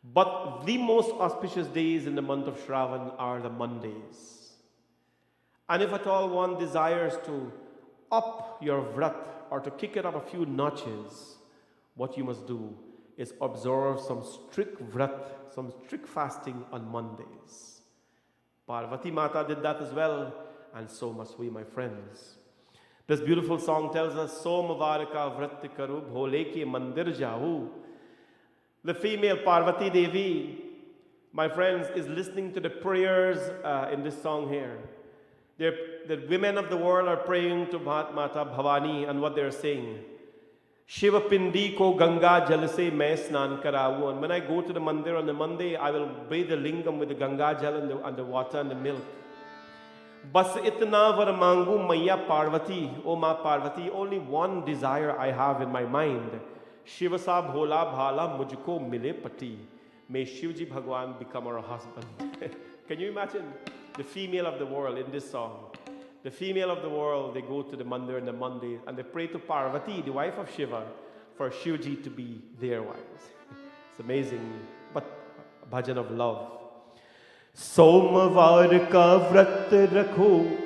But the most auspicious days in the month of Shravan are the Mondays. And if at all one desires to up your vrat or to kick it up a few notches, what you must do is observe some strict vrat, some strict fasting on Mondays. Parvati Mata did that as well, and so must we, my friends. This beautiful song tells us, Somvar ka vrat karu, bhole ke mandir jahu. The female Parvati Devi, my friends, is listening to the prayers in this song here. The women of the world are praying to Mata Bhavani, and what they're saying, Shiva Pindi ko Ganga Jal se main snan karavu. And when I go to the mandir on the Monday, I will bathe the lingam with the Ganga Jal and the water and the milk. Bas itna var mangu Maiya Parvati, O Ma Parvati, only one desire I have in my mind. Shiva sa bhola bhala mujhko mile pati. May Shivji Bhagwan become our husband. Can you imagine the female of the world in this song? The female of the world, they go to the mandir on the Monday and they pray to Parvati, the wife of Shiva, for Shivji to be their wives. It's amazing, but a bhajan of love. Somvar ka vrat rakho,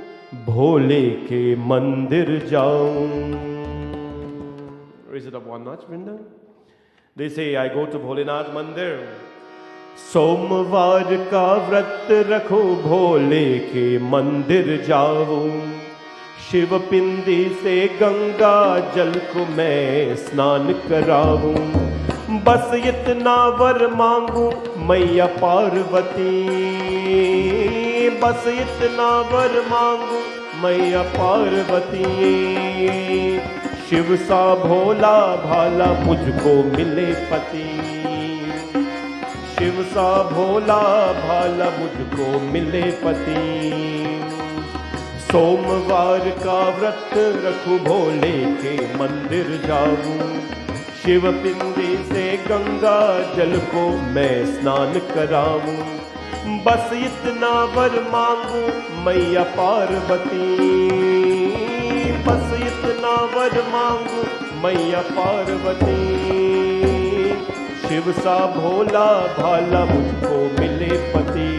bhole ke mandir jaun. Raise it up one notch, Vrinda. They say, I go to Bholenath Mandir. Somvar ka vrat rakho, bhole ke mandir jaun. Shiv pindi se Ganga jal ko main snan karavun. Bas itna var mangu Maiya Parvati. Bas itna var mangu Maiya Parvati. Shiv sa bhola bhala mujhko mile pati. Shiv sa bhola bhala mujhko mile pati. Somvar ka vrat rakhu, bhole ke mandir javu. Shiv pindi se Ganga jal ko main snan karavu. Bas itna var mangu Maiya Parvati. Bas itna var mangu Maiya Parvati. Shiv sa bhola bhala mujhko mile pati.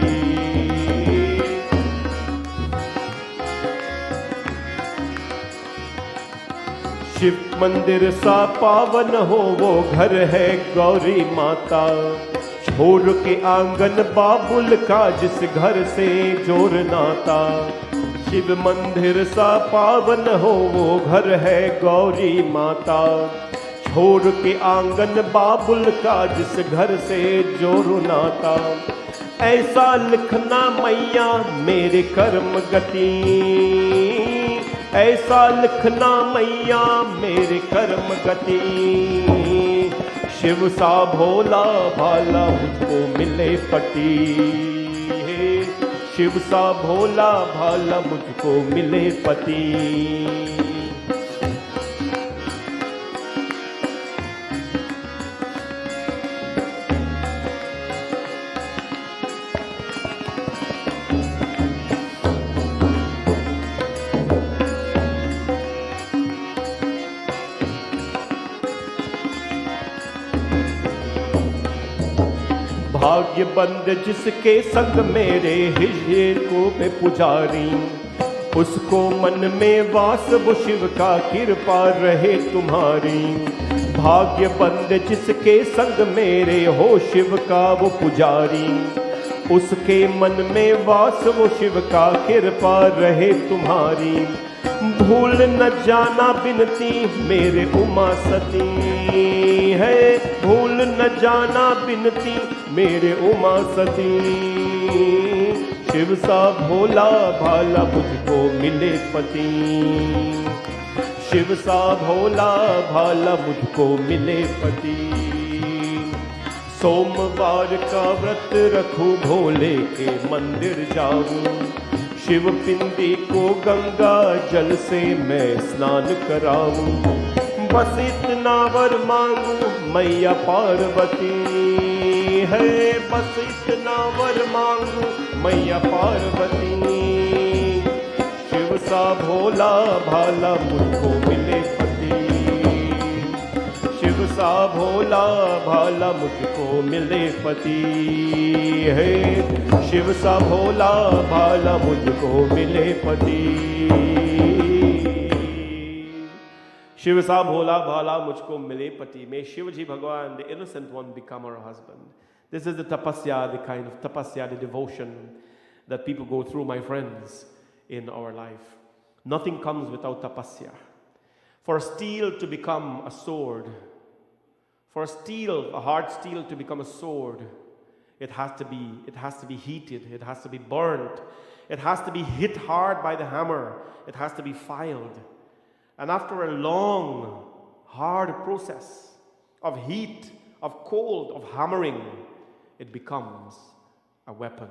Shiv मंदिर सा पावन हो वो घर है गौरी माता। छोड़ के आंगन बाबुल का जिस घर से जोर नाता। शिव मंदिर सा पावन हो वो घर है गौरी माता। छोड़ के आंगन बाबुल का जिस घर से जोर नाता। ऐसा लिखना मैया मेरे कर्म गति। ऐसा लिखना मैया मेरे कर्म गति। शिव सा भोला भाला मुझको मिले पति। शिव सा भोला भाला मुझको मिले पति। भाग्य बंद जिसके संग मेरे हृदय को में पुजारी। उसको मन में वास वो शिव का कृपा रहे तुम्हारी। भाग्य बंद जिसके संग मेरे हो शिव का वो पुजारी। उसके मन में वास वो शिव का कृपा रहे तुम्हारी। भूल न जाना बिनती मेरे उमा सती है। भूल न जाना बिनती मेरे उमा सती। शिव सा भोला भाला मुझको मिले पति। शिव सा भोला भाला मुझको मिले पति। सोमवार का व्रत रखूं भोले के मंदिर जाऊं। शिव पिंडी को गंगा जल से मैं स्नान कराऊं। बस इतना इतना वर मांगू मैया पार्वती है, बस इतना वर मांगू मैया पार्वती। शिव सा भोला भाला मुझको मिले पति, शिव सा भोला भाला मुझको मिले पति है, शिव सा भोला भाला मुझको मिले पति। शिव सा भोला भाला मुझको मिले पति। May Shivaji Bhagavan, the innocent one, become our husband. This is the tapasya, the kind of tapasya, the devotion that people go through, my friends, in our life. Nothing comes without tapasya. For steel to become a sword, for steel, a hard steel to become a sword, it has to be heated, it has to be burnt, it has to be hit hard by the hammer, it has to be filed. And after a long, hard process of heat, of cold, of hammering, it becomes a weapon.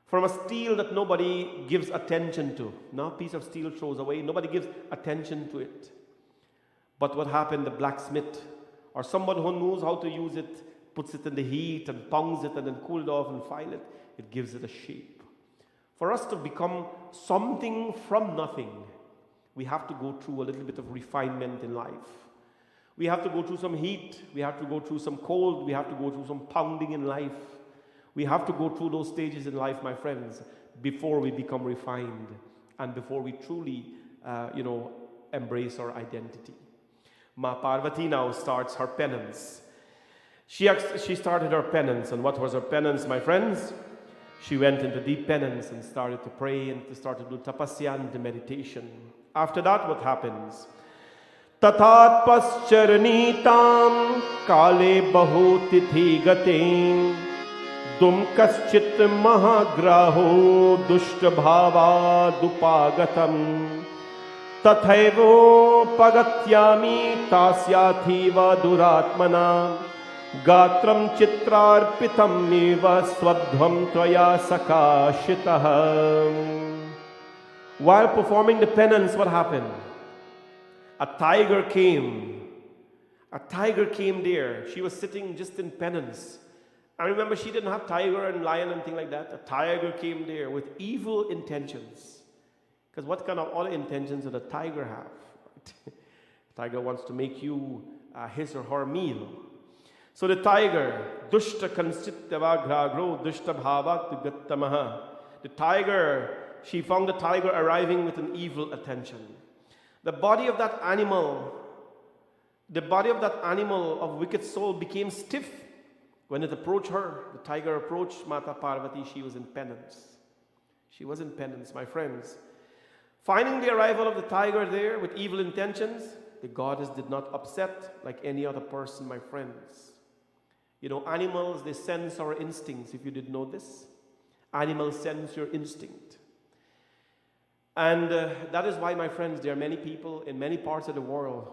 From a steel that nobody gives attention to. No, a piece of steel throws away, nobody gives attention to it. But what happened, the blacksmith, or someone who knows how to use it, puts it in the heat and pounds it and then cool it off and file it, it gives it a shape. For us to become something from nothing, we have to go through a little bit of refinement in life. We have to go through some heat, we have to go through some cold, we have to go through some pounding in life. We have to go through those stages in life, my friends, before we become refined and before we truly, embrace our identity. Ma Parvati now starts her penance. She started her penance, and what was her penance, my friends? She went into deep penance and started to pray and started to do tapasya and meditation. After that, what happens? Tathat pascharanitam kale bahutithi gatim dum kaschit mahagraho dushta bhava dupagatam tathaivo pagatyami tasyathiva duratmana gatram chitrarpitam eva swadhvam tvaya sakashitah. While performing the penance, what happened? A tiger came. A tiger came there. She was sitting just in penance. I remember she didn't have tiger and lion and thing like that. A tiger came there with evil intentions. Because what kind of all intentions does a tiger have? Tiger wants to make you his or her meal. So the tiger, dushta kansittava gragro dushta bhavat gattamaha. The tiger, she found the tiger arriving with an evil attention. The body of that animal of wicked soul became stiff when it approached her. The tiger approached Mata Parvati. She was in penance. She was in penance, my friends. Finding the arrival of the tiger there with evil intentions, the goddess did not upset like any other person, my friends. Animals, they sense our instincts, if you didn't know this. Animals sense your instinct. And that is why, my friends, there are many people in many parts of the world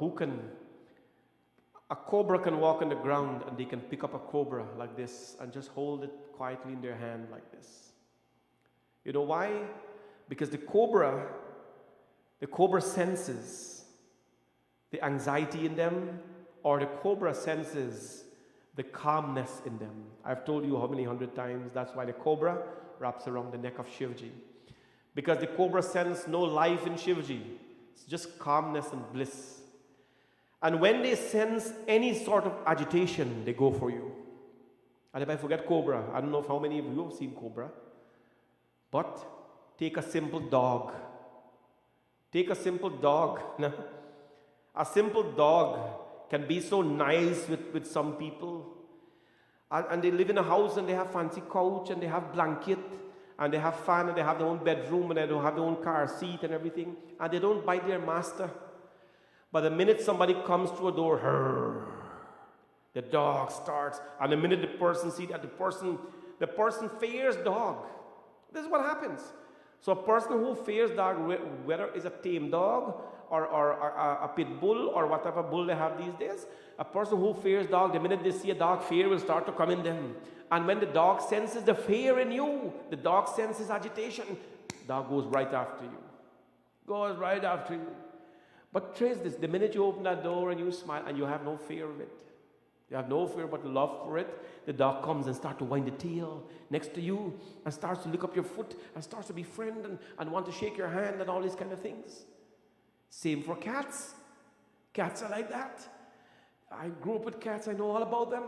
a cobra can walk on the ground and they can pick up a cobra like this and just hold it quietly in their hand like this. You know why? Because the cobra senses the anxiety in them, or the cobra senses the calmness in them. I've told you how many hundred times, that's why the cobra wraps around the neck of Shivaji. Because the cobra senses no life in Shivaji. It's just calmness and bliss. And when they sense any sort of agitation, they go for you. And if I forget cobra, I don't know how many of you have seen cobra, but take a simple dog. Take a simple dog. A simple dog can be so nice with some people. And they live in a house and they have fancy couch and they have blanket and they have fan and they have their own bedroom and they don't have their own car seat and everything. And they don't bite their master. But the minute somebody comes to a door, the dog starts. And the minute the person sees that, the person fears dog. This is what happens. So a person who fears dog, whether it's a tame dog or a pit bull or whatever bull they have these days, a person who fears dog, the minute they see a dog, fear will start to come in them. And when the dog senses the fear in you, the dog senses agitation, dog goes right after you. Goes right after you. But trace this, the minute you open that door and you smile and you have no fear of it, you have no fear but love for it, the dog comes and starts to wind the tail next to you and starts to lick up your foot and starts to befriend and want to shake your hand and all these kind of things. Same for cats. Cats are like that. I grew up with cats, I know all about them.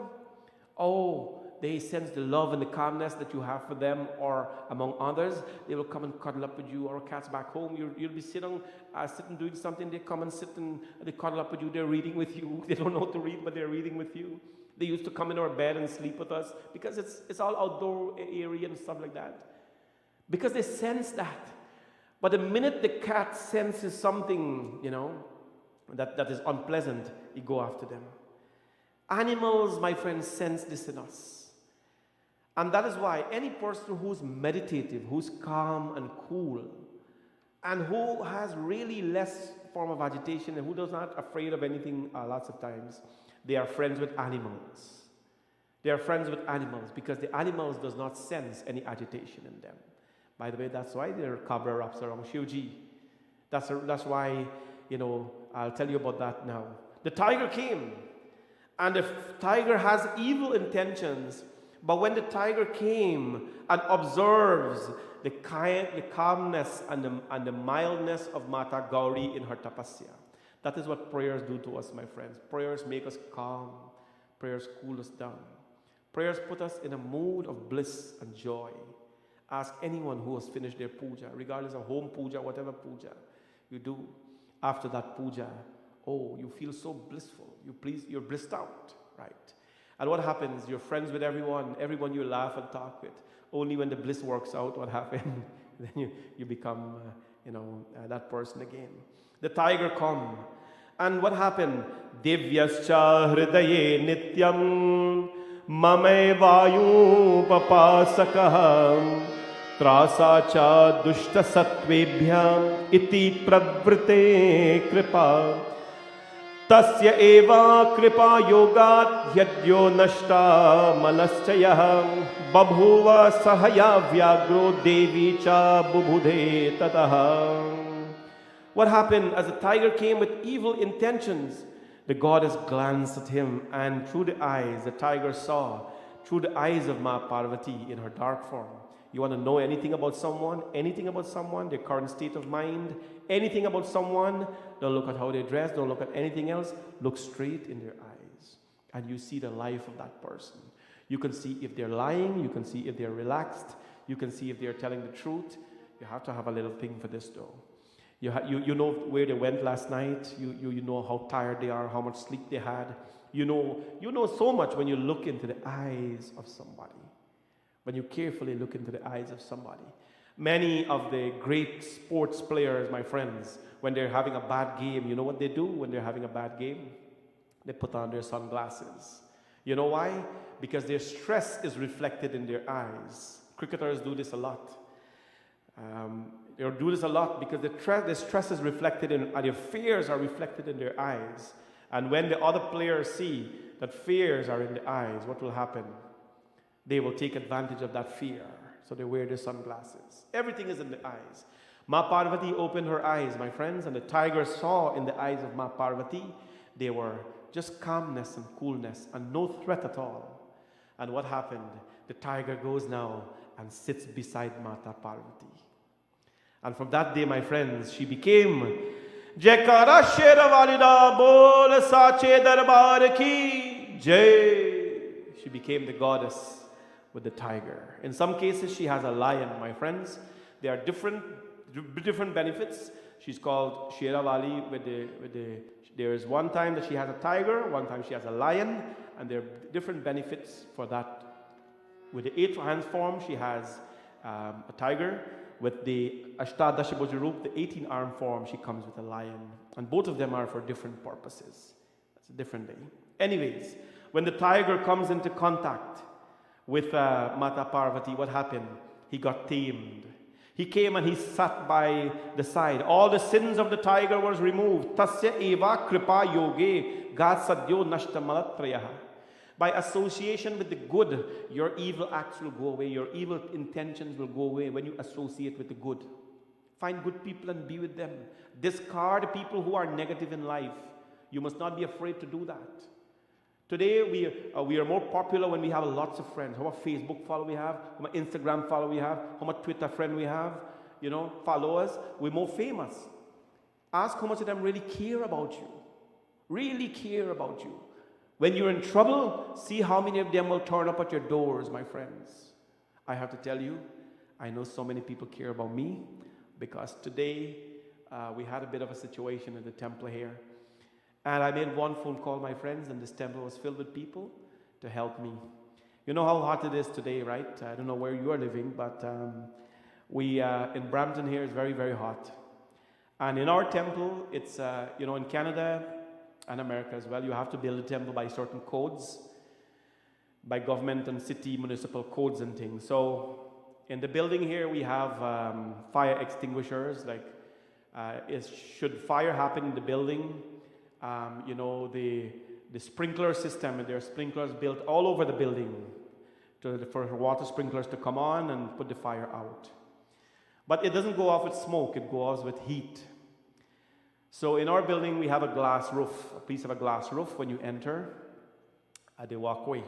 Oh, they sense the love and the calmness that you have for them, or among others, they will come and cuddle up with you. Or cats back home, you'll be sitting doing something, they come and sit and they cuddle up with you, they're reading with you. They don't know how to read, but they're reading with you. They used to come in our bed and sleep with us because it's all outdoor area and stuff like that. Because they sense that. But the minute the cat senses something, that is unpleasant, you go after them. Animals, my friends, sense this in us. And that is why any person who's meditative, who's calm and cool, and who has really less form of agitation and who is not afraid of anything lots of times, they are friends with animals. They are friends with animals because the animals does not sense any agitation in them. By the way, that's why there are cobra wraps around Shivji. That's why, I'll tell you about that now. The tiger came, and the tiger has evil intentions. But when the tiger came and observes the calmness and the mildness of Mata Gauri in her tapasya, that is what prayers do to us, my friends. Prayers make us calm. Prayers cool us down. Prayers put us in a mood of bliss and joy. Ask anyone who has finished their puja, regardless of home puja, whatever puja you do. After that puja, you feel so blissful. You're blissed out, right? And what happens? You're friends with everyone you laugh and talk with. Only when the bliss works out, what happens? Then you become, that person again. The tiger come. And what happened? Divyascha hridaye nityam mame vayu papasakah trasa cha dushta satvebhyam iti pravrite kripa tasya eva kripa yogat yadyo nashta malaschayah babhuva sahaya vyagro devi cha bubudhe tataha. What happened? As the tiger came with evil intentions, the goddess glanced at him, and through the eyes, the tiger saw, through the eyes of Ma Parvati in her dark form. You want to know anything about someone, their current state of mind, anything about someone, don't look at how they dress, don't look at anything else, look straight in their eyes. And you see the life of that person. You can see if they're lying, you can see if they're relaxed, you can see if they're telling the truth. You have to have a little thing for this though. You know where they went last night, you know how tired they are, how much sleep they had. You know so much when you look into the eyes of somebody. When you carefully look into the eyes of somebody. Many of the great sports players, my friends, when they're having a bad game, you know what they do when they're having a bad game? They put on their sunglasses. You know why? Because their stress is reflected in their eyes. Cricketers do this a lot. They do this a lot because the stress is reflected in, and their fears are reflected in their eyes. And when the other players see that fears are in the eyes, what will happen? They will take advantage of that fear. So they wear their sunglasses. Everything is in the eyes. Ma Parvati opened her eyes, my friends, and the tiger saw in the eyes of Ma Parvati, they were just calmness and coolness and no threat at all. And what happened? The tiger goes now and sits beside Mata Parvati. And from that day, my friends, she became Jaikara Shera Walida Bol Sache Darbar Ki Jai. She became the goddess with the tiger. In some cases, she has a lion, my friends. There are different benefits. She's called Shera Wali there is one time that she has a tiger, one time she has a lion, and there are different benefits for that. With the 8 hands form, she has a tiger. With the Ashtadashabhuja Roop, the 18-arm form, she comes with a lion. And both of them are for different purposes. That's a different day. Anyways, when the tiger comes into contact with Mata Parvati, what happened? He got tamed. He came and he sat by the side. All the sins of the tiger was removed. Tasya eva kripa yoge gat sadyo nashta malatrayaha. By association with the good, your evil acts will go away. Your evil intentions will go away when you associate with the good. Find good people and be with them. Discard people who are negative in life. You must not be afraid to do that. Today, we are more popular when we have lots of friends. How much Facebook follow we have? How much Instagram follow we have? How much Twitter friend we have? Followers. We're more famous. Ask how much of them really care about you. Really care about you. When you're in trouble, see how many of them will turn up at your doors, my friends. I have to tell you, I know so many people care about me because today we had a bit of a situation in the temple here. And I made one phone call, my friends, and this temple was filled with people to help me. You know how hot it is today, right? I don't know where you are living, but we in Brampton here is very, very hot. And in our temple, it's, in Canada and America as well, you have to build a temple by certain codes, by government and city municipal codes and things. So in the building here, we have fire extinguishers. Should fire happen in the building, the sprinkler system, and there are sprinklers built all over the building for water sprinklers to come on and put the fire out. But it doesn't go off with smoke, it goes off with heat. So in our building, we have a glass roof, a piece of a glass roof when you enter at the walkway.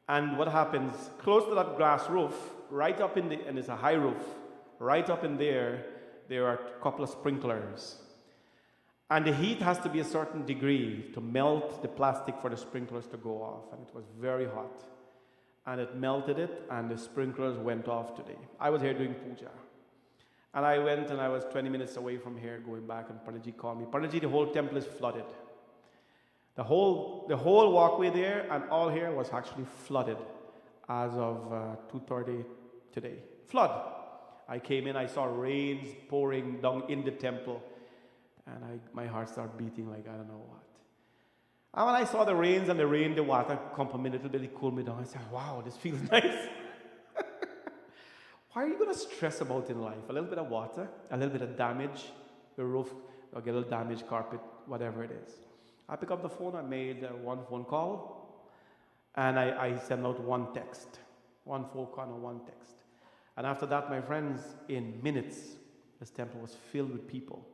And what happens, close to that glass roof, right up and it's a high roof, right up in there are a couple of sprinklers. And the heat has to be a certain degree to melt the plastic for the sprinklers to go off. And it was very hot. And it melted it, and the sprinklers went off today. I was here doing puja. And I went, and I was 20 minutes away from here going back, and Panaji called me. Panaji, the whole temple is flooded. The whole walkway there and all here was actually flooded as of 2:30 today. Flood. I came in, I saw rains pouring down in the temple, and my heart started beating like I don't know what. And when I saw the rains and the water come a little bit, it cooled me down. I said, wow, this feels nice. Why are you going to stress about in life? A little bit of water, a little bit of damage, the roof, or get a little damaged carpet, whatever it is. I pick up the phone, I made one phone call, and I sent out one text. One phone call and one text. And after that, my friends, in minutes, this temple was filled with people.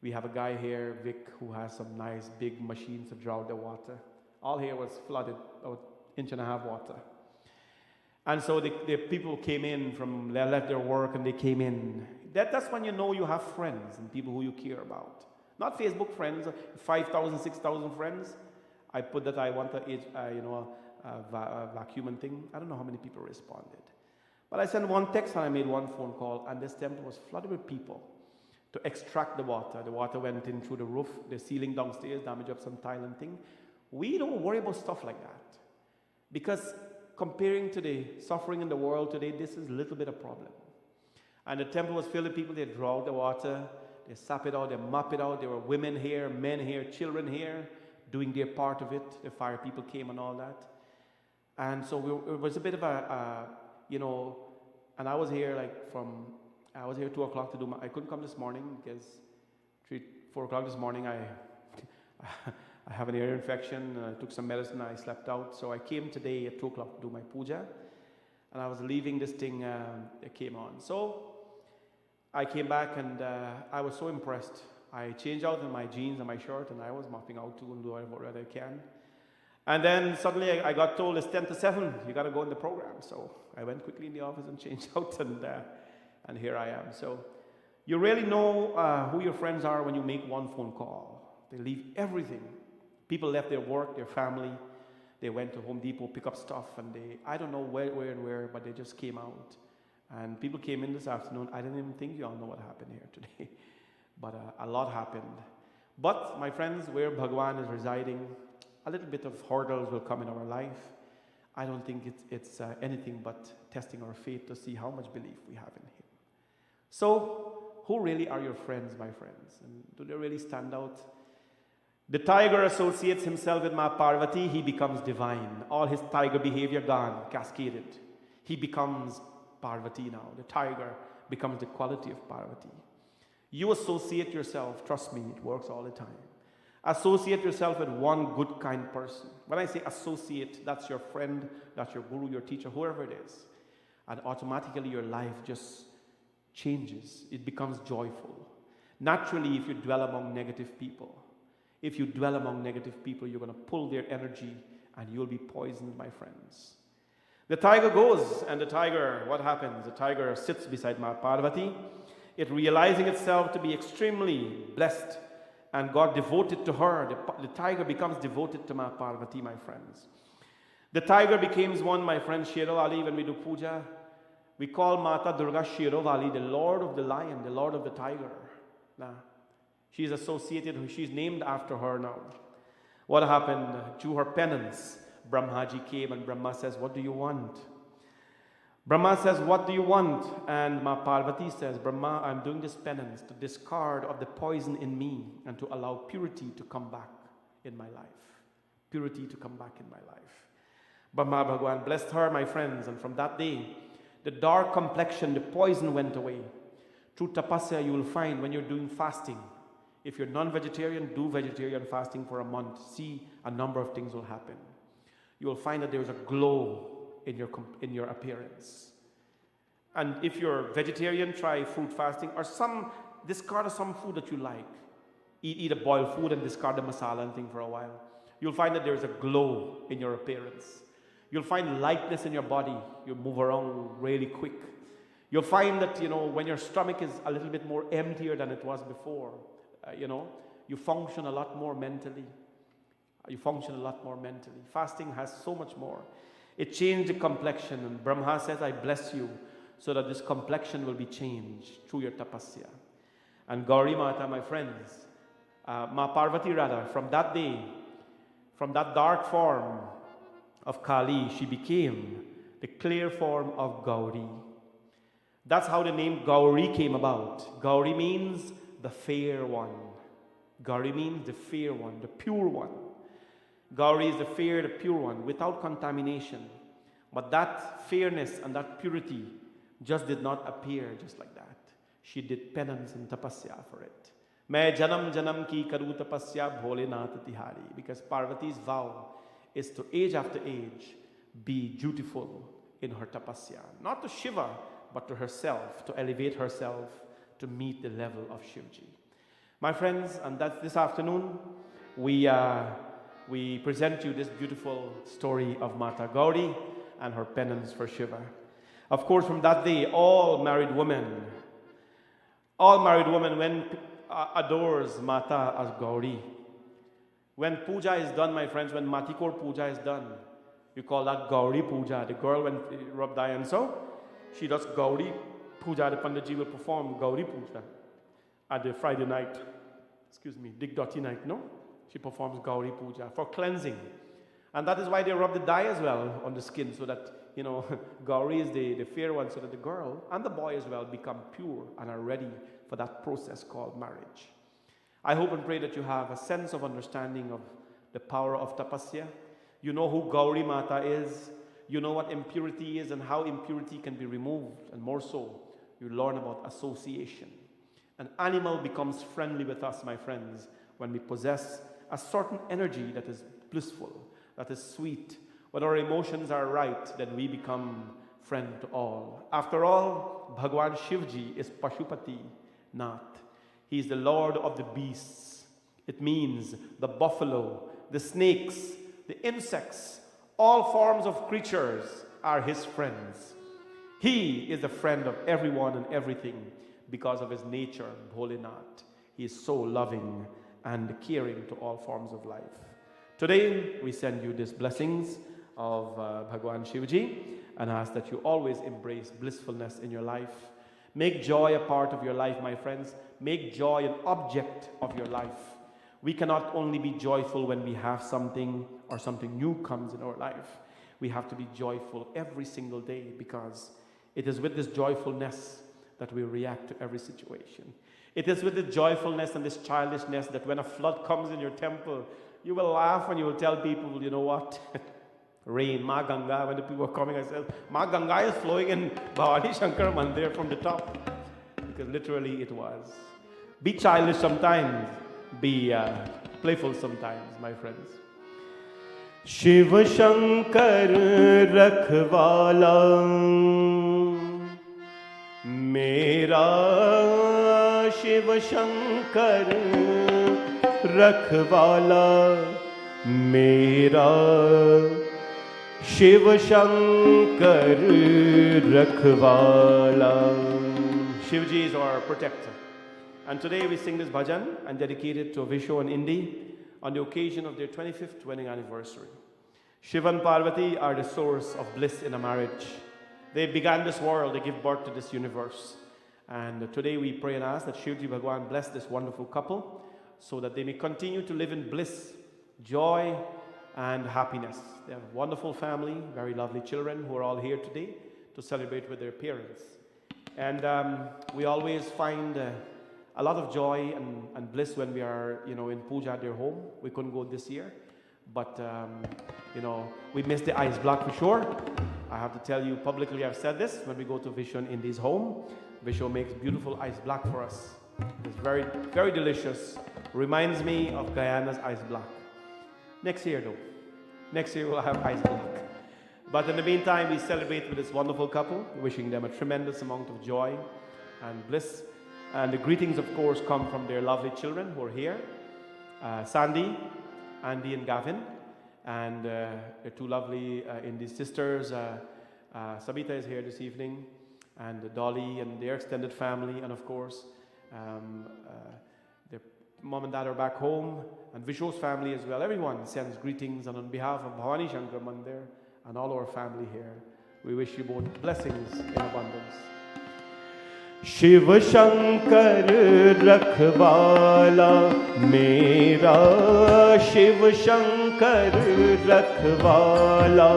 We have a guy here, Vic, who has some nice big machines to draw out the water. All here was flooded, about 1.5 inches water. And so the people came in they left their work and they came in. That's when you know you have friends and people who you care about. Not Facebook friends, 5,000, 6,000 friends. I put that I want a vacuum thing. I don't know how many people responded. But I sent one text and I made one phone call, and this temple was flooded with people to extract the water. The water went in through the roof, the ceiling downstairs, damaged up some tile and thing. We don't worry about stuff like that. Because comparing to the suffering in the world today, this is a little bit of problem. And the temple was filled with people. They draw out the water, they sap it out, they mop it out. There were women here, men here, children here, doing their part of it. The fire people came and all that. And so it was a bit of and I was here I was here 2 o'clock to do I couldn't come this morning because 4 o'clock this morning I have an ear infection, and I took some medicine, I slept out. So I came today at 2 o'clock to do my puja, and I was leaving this thing, it came on. So I came back and I was so impressed. I changed out in my jeans and my shirt, and I was mopping out too and doing whatever I can. And then suddenly I got told it's 10 to 7, you got to go in the program. So I went quickly in the office and changed out, and here I am. So you really know who your friends are when you make one phone call. They leave everything. People left their work, their family. They went to Home Depot, pick up stuff, and I don't know where, but they just came out. And people came in this afternoon. I didn't even think you all know what happened here today. But a lot happened. But, my friends, where Bhagwan is residing, a little bit of hurdles will come in our life. I don't think it's anything but testing our faith to see how much belief we have in Him. So, who really are your friends, my friends? And do they really stand out? The tiger associates himself with Ma Parvati, he becomes divine. All his tiger behavior gone, cascaded. He becomes Parvati now. The tiger becomes the quality of Parvati. You associate yourself, trust me, it works all the time. Associate yourself with one good, kind person. When I say associate, that's your friend, that's your guru, your teacher, whoever it is. And automatically your life just changes. It becomes joyful. Naturally, if you dwell among negative people, you're going to pull their energy and you'll be poisoned, my friends. The tiger goes, and the tiger, what happens? The tiger sits beside Ma Parvati, it realizing itself to be extremely blessed, and God devoted to her. The tiger becomes devoted to Ma Parvati, my friends. The tiger becomes one, my friend, Sherovali. When we do puja, we call Mata Durga Sherovali, the Lord of the lion, the Lord of the tiger. Now, she's associated, she's named after her now. What happened? To her penance, Brahmaji came, and Brahma says, what do you want? Brahma says, what do you want? And Ma Parvati says, Brahma, I'm doing this penance to discard of the poison in me and to allow purity to come back in my life. Purity to come back in my life. Brahma Bhagwan blessed her, my friends, and from that day, the dark complexion, the poison went away. Through tapasya, you will find when you're doing fasting, if you're non-vegetarian, do vegetarian fasting for a month. See, a number of things will happen. You will find that there's a glow in your appearance. And if you're vegetarian, try fruit fasting, or discard some food that you like. Eat a boiled food and discard the masala and thing for a while. You'll find that there's a glow in your appearance. You'll find lightness in your body. You move around really quick. You'll find that, when your stomach is a little bit more emptier than it was before, you function a lot more mentally. Fasting has so much more. It changed the complexion, and Brahma says, I bless you so that this complexion will be changed through your tapasya. And Gauri Mata, my friends, Ma Parvati rather, from that day, from that dark form of Kali, she became the clear form of Gauri. That's how the name Gauri came about. Gauri means the fair one. Gauri means the fair one, the pure one. Gauri is the fair, the pure one, without contamination. But that fairness and that purity just did not appear just like that. She did penance and tapasya for it. Main janam janam ki karu tapasya bholenath tihari. Because Parvati's vow is to age after age be dutiful in her tapasya. Not to Shiva, but to herself, to elevate herself to meet the level of Shivji. My friends, and that's this afternoon, we present you this beautiful story of Mata Gauri and her penance for Shiva. Of course, from that day, all married women when adores Mata as Gauri. When puja is done, my friends, when Matikor puja is done, you call that Gauri puja. The girl, when rub dye and so, she does Gauri puja. The Panditji will perform Gauri puja at the Friday night, Digdoti night, no? She performs Gauri puja for cleansing. And that is why they rub the dye as well on the skin, so that, Gauri is the fair one, so that the girl and the boy as well become pure and are ready for that process called marriage. I hope and pray that you have a sense of understanding of the power of tapasya. You know who Gauri Mata is. You know what impurity is and how impurity can be removed. And more so, you learn about association. An animal becomes friendly with us, my friends, when we possess a certain energy that is blissful, that is sweet. When our emotions are right, then we become friend to all. After all, Bhagwan Shivji is Pashupati Nath. He is the Lord of the beasts. It means the buffalo, the snakes, the insects, all forms of creatures are his friends. He is the friend of everyone and everything because of his nature, Bholenath. He is so loving and caring to all forms of life. Today, we send you these blessings of Bhagwan Shivji and ask that you always embrace blissfulness in your life. Make joy a part of your life, my friends. Make joy an object of your life. We cannot only be joyful when we have something or something new comes in our life. We have to be joyful every single day, because it is with this joyfulness that we react to every situation. It is with the joyfulness and this childishness that when a flood comes in your temple, you will laugh and you will tell people, you know what? Rain, Ma Ganga, when the people are coming, I say, Ma Ganga is flowing in Bhavani Shankar Mandir from the top. Because literally it was. Be childish sometimes. Be playful sometimes, my friends. Shiv Shankar Rakhwala मेरा शिव शंकर रखवाला, मेरा शिव शंकर रखवाला. Shivji is our protector. And today we sing this bhajan and dedicate it to Vishu and Indi on the occasion of their 25th wedding anniversary. Shiva and Parvati are the source of bliss in a marriage. They began this world, they give birth to this universe. And today we pray and ask that Shivji Bhagwan bless this wonderful couple so that they may continue to live in bliss, joy, and happiness. They have a wonderful family, very lovely children who are all here today to celebrate with their parents. And we always find a lot of joy and bliss when we are, in puja at their home. We couldn't go this year, but we missed the ice block for sure. I have to tell you publicly, I've said this, when we go to Vishu and Indi's home, Vishu makes beautiful ice block for us. It's very, very delicious. Reminds me of Guyana's ice block. Next year though. Next year we'll have ice block. But in the meantime, we celebrate with this wonderful couple, wishing them a tremendous amount of joy and bliss. And the greetings, of course, come from their lovely children who are here. Sandy, Andy and Gavin. And their two lovely Indian sisters. Sabita is here this evening. And Dolly and their extended family. And of course, their mom and dad are back home. And Vishu's family as well. Everyone sends greetings. And on behalf of Bhavani Shankar Mandir and all our family here, we wish you both blessings in abundance. Shiv Shankar रखवाला, मेरा शिव शंकर रखवाला,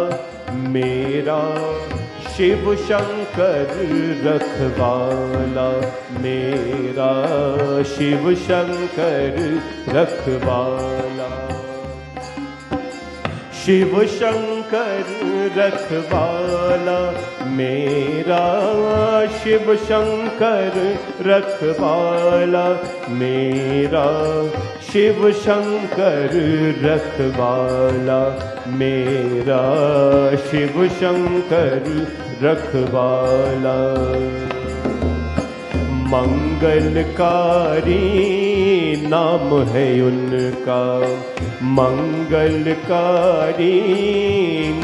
मेरा शिव शंकर रखवाला, मेरा शिव शंकर रखवाला. शिव शंकर रखवाला, मेरा शिव शंकर रखवाला, मेरा शिव शंकर रखवाला, मेरा शिव शंकर रखवाला. मंगलकारी नाम है उनका, मंगलकारी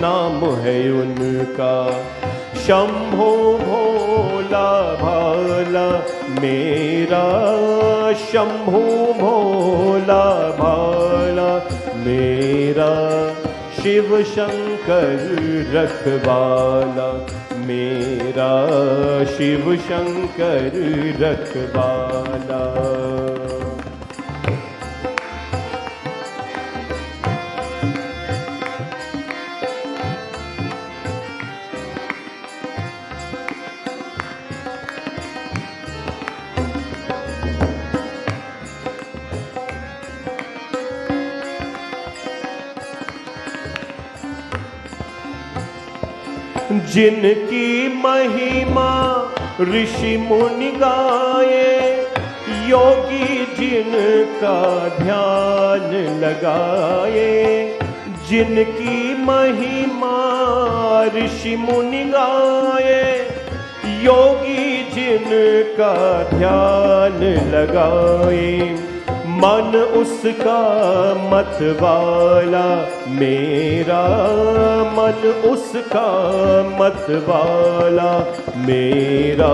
नाम है उनका. शंभो भोला भाला, मेरा शंभो भोला भाला, मेरा शिव शंकर रखवाला, मेरा शिव शंकर रखवाला. जिनकी महिमा ऋषि मुनि गाए, योगी जिनका ध्यान लगाए. जिनकी महिमा ऋषि मुनि गाए, योगी जिनका ध्यान लगाए. मन उसका मत वाला, मेरा मन उसका मत वाला, मेरा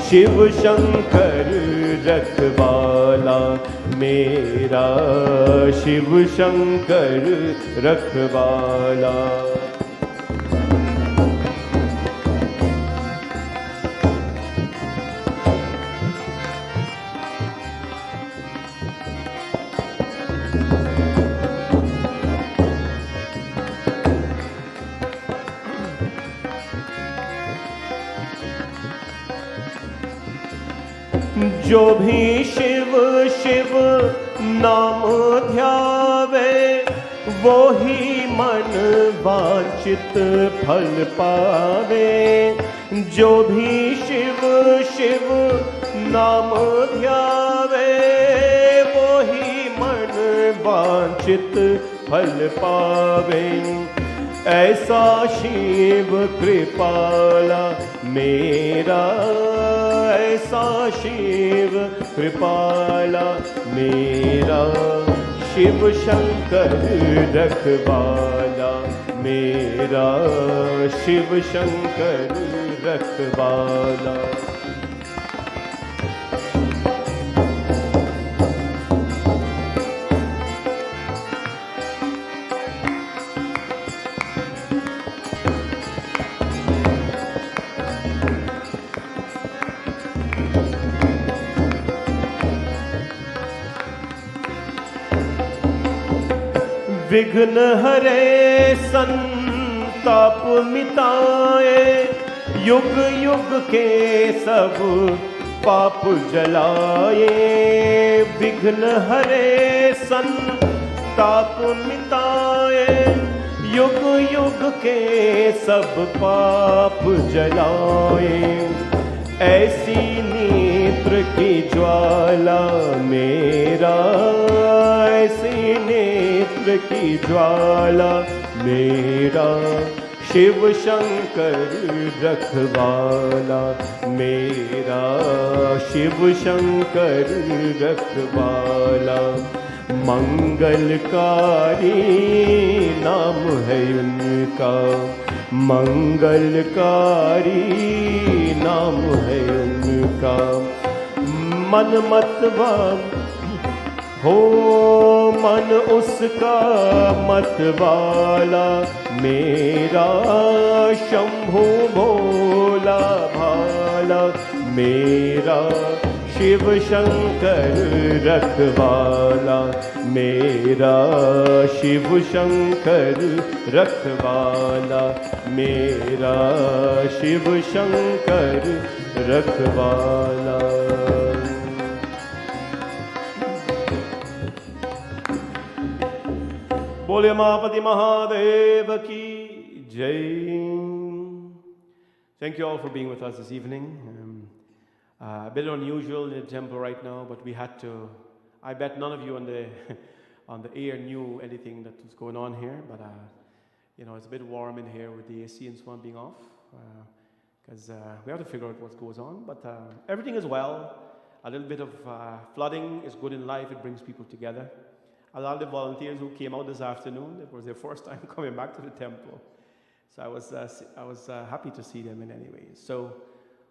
शिव शंकर रखवाला, मेरा शिव शंकर रखवाला. जो भी शिव शिव नाम ध्यावे, वो ही मन वांछित फल पावे. जो भी शिव शिव नाम ध्यावे, वो ही मन वांछित फल पावे. ऐसा शिव कृपाला मेरा, ऐसा शिव कृपाला मेरा, शिव शंकर रखवाला मेरा, शिव शंकर रखवाला। विघ्न हरे संताप मिटाए, युग युग के सब पाप जलाए। विघ्न हरे संताप मिटाए, युग युग के सब पाप जलाए। ऐसी नेत्र की ज्वाला मेरा, ऐसी नेत्र की ज्वाला मेरा, शिव शंकर रखवाला मेरा, शिव शंकर रखवाला। मंगलकारी नाम है उनका, मंगलकारी नाम है उनका। मन मतवा हो मन उसका मतवाला मेरा, शंभु भोला भाला मेरा, शिव शंकर रखवाला मेरा, शिव शंकर रखवाला मेरा, शिव शंकर रखवाला। बोले मापति महादेव की जय। Thank you all for being with us this evening. A bit unusual in the temple right now, but we had to. I bet none of you on the on the air knew anything that was going on here, but you know, it's a bit warm in here with the AC and so on being off, because we have to figure out what goes on. But everything is well. A little bit of flooding is good in life. It brings people together. A lot of the volunteers who came out this afternoon, it was their first time coming back to the temple. So I was happy to see them in any way. So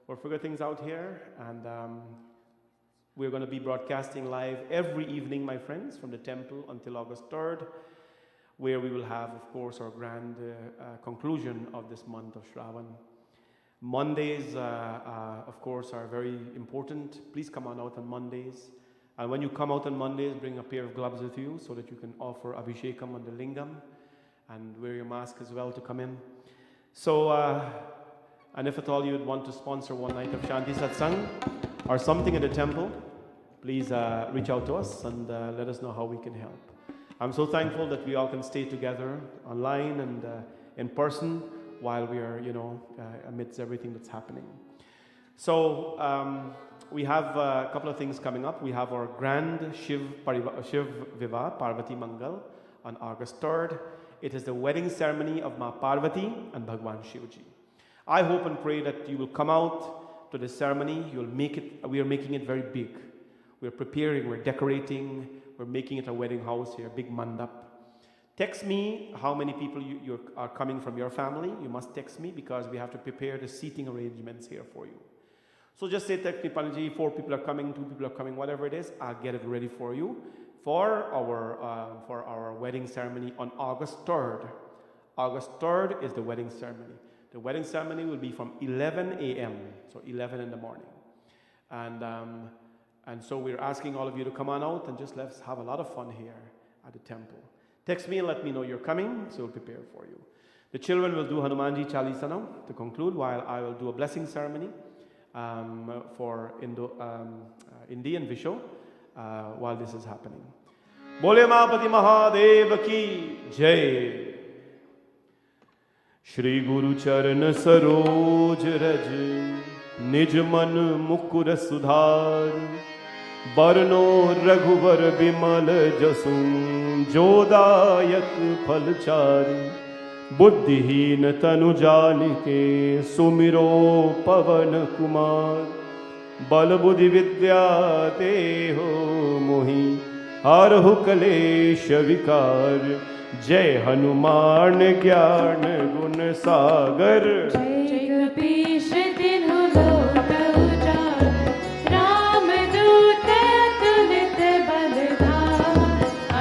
we'll figure things out here, and we're going to be broadcasting live every evening, my friends, from the temple until August 3rd, where we will have, of course, our grand conclusion of this month of Shravan. Mondays, of course, are very important. Please come on out on Mondays. And when you come out on Mondays, bring a pair of gloves with you so that you can offer Abhishekam on the Lingam and wear your mask as well to come in. So, and if at all you'd want to sponsor one night of Shanti Satsang or something in the temple, please reach out to us and let us know how we can help. I'm so thankful that we all can stay together online and in person while we are, you know, amidst everything that's happening. So, we have a couple of things coming up. We have our grand Shiv Vivah Parvati Mangal on August 3rd. It is the wedding ceremony of Ma Parvati and Bhagwan Shivji. I hope and pray that you will come out to the ceremony. You'll make it. We are making it very big. We're preparing. We're decorating. We're making it a wedding house here, big mandap. Text me how many people you are coming from your family. You must text me because we have to prepare the seating arrangements here for you. So just say, text me, Panaji, 4 people are coming, 2 people are coming, whatever it is, I'll get it ready for you for our wedding ceremony on August 3rd. August 3rd is the wedding ceremony. The wedding ceremony will be from 11 a.m., so 11 in the morning. And so we're asking all of you to come on out and just let's have a lot of fun here at the temple. Text me and let me know you're coming, so we'll prepare for you. The children will do Hanumanji Chalisa now to conclude, while I will do a blessing ceremony for Indi and Visho while this is happening. Bole Mahapati Mahadev ki Jai. Shri Guru Charan Saroj Raj Nij Man Mukur Sudhar Barno Raghuvar Bimal Jasum Jodayak Phalchari बुद्धिहीन तनु जानिके सुमिरो पवन कुमार। बल बुद्धि विद्या देहो मोहि हरहु कलेश विकार। जय हनुमान ज्ञान गुण सागर। जय कपीश तिन्हु लोक उजागर। रामदूत अतुलित बल धामा।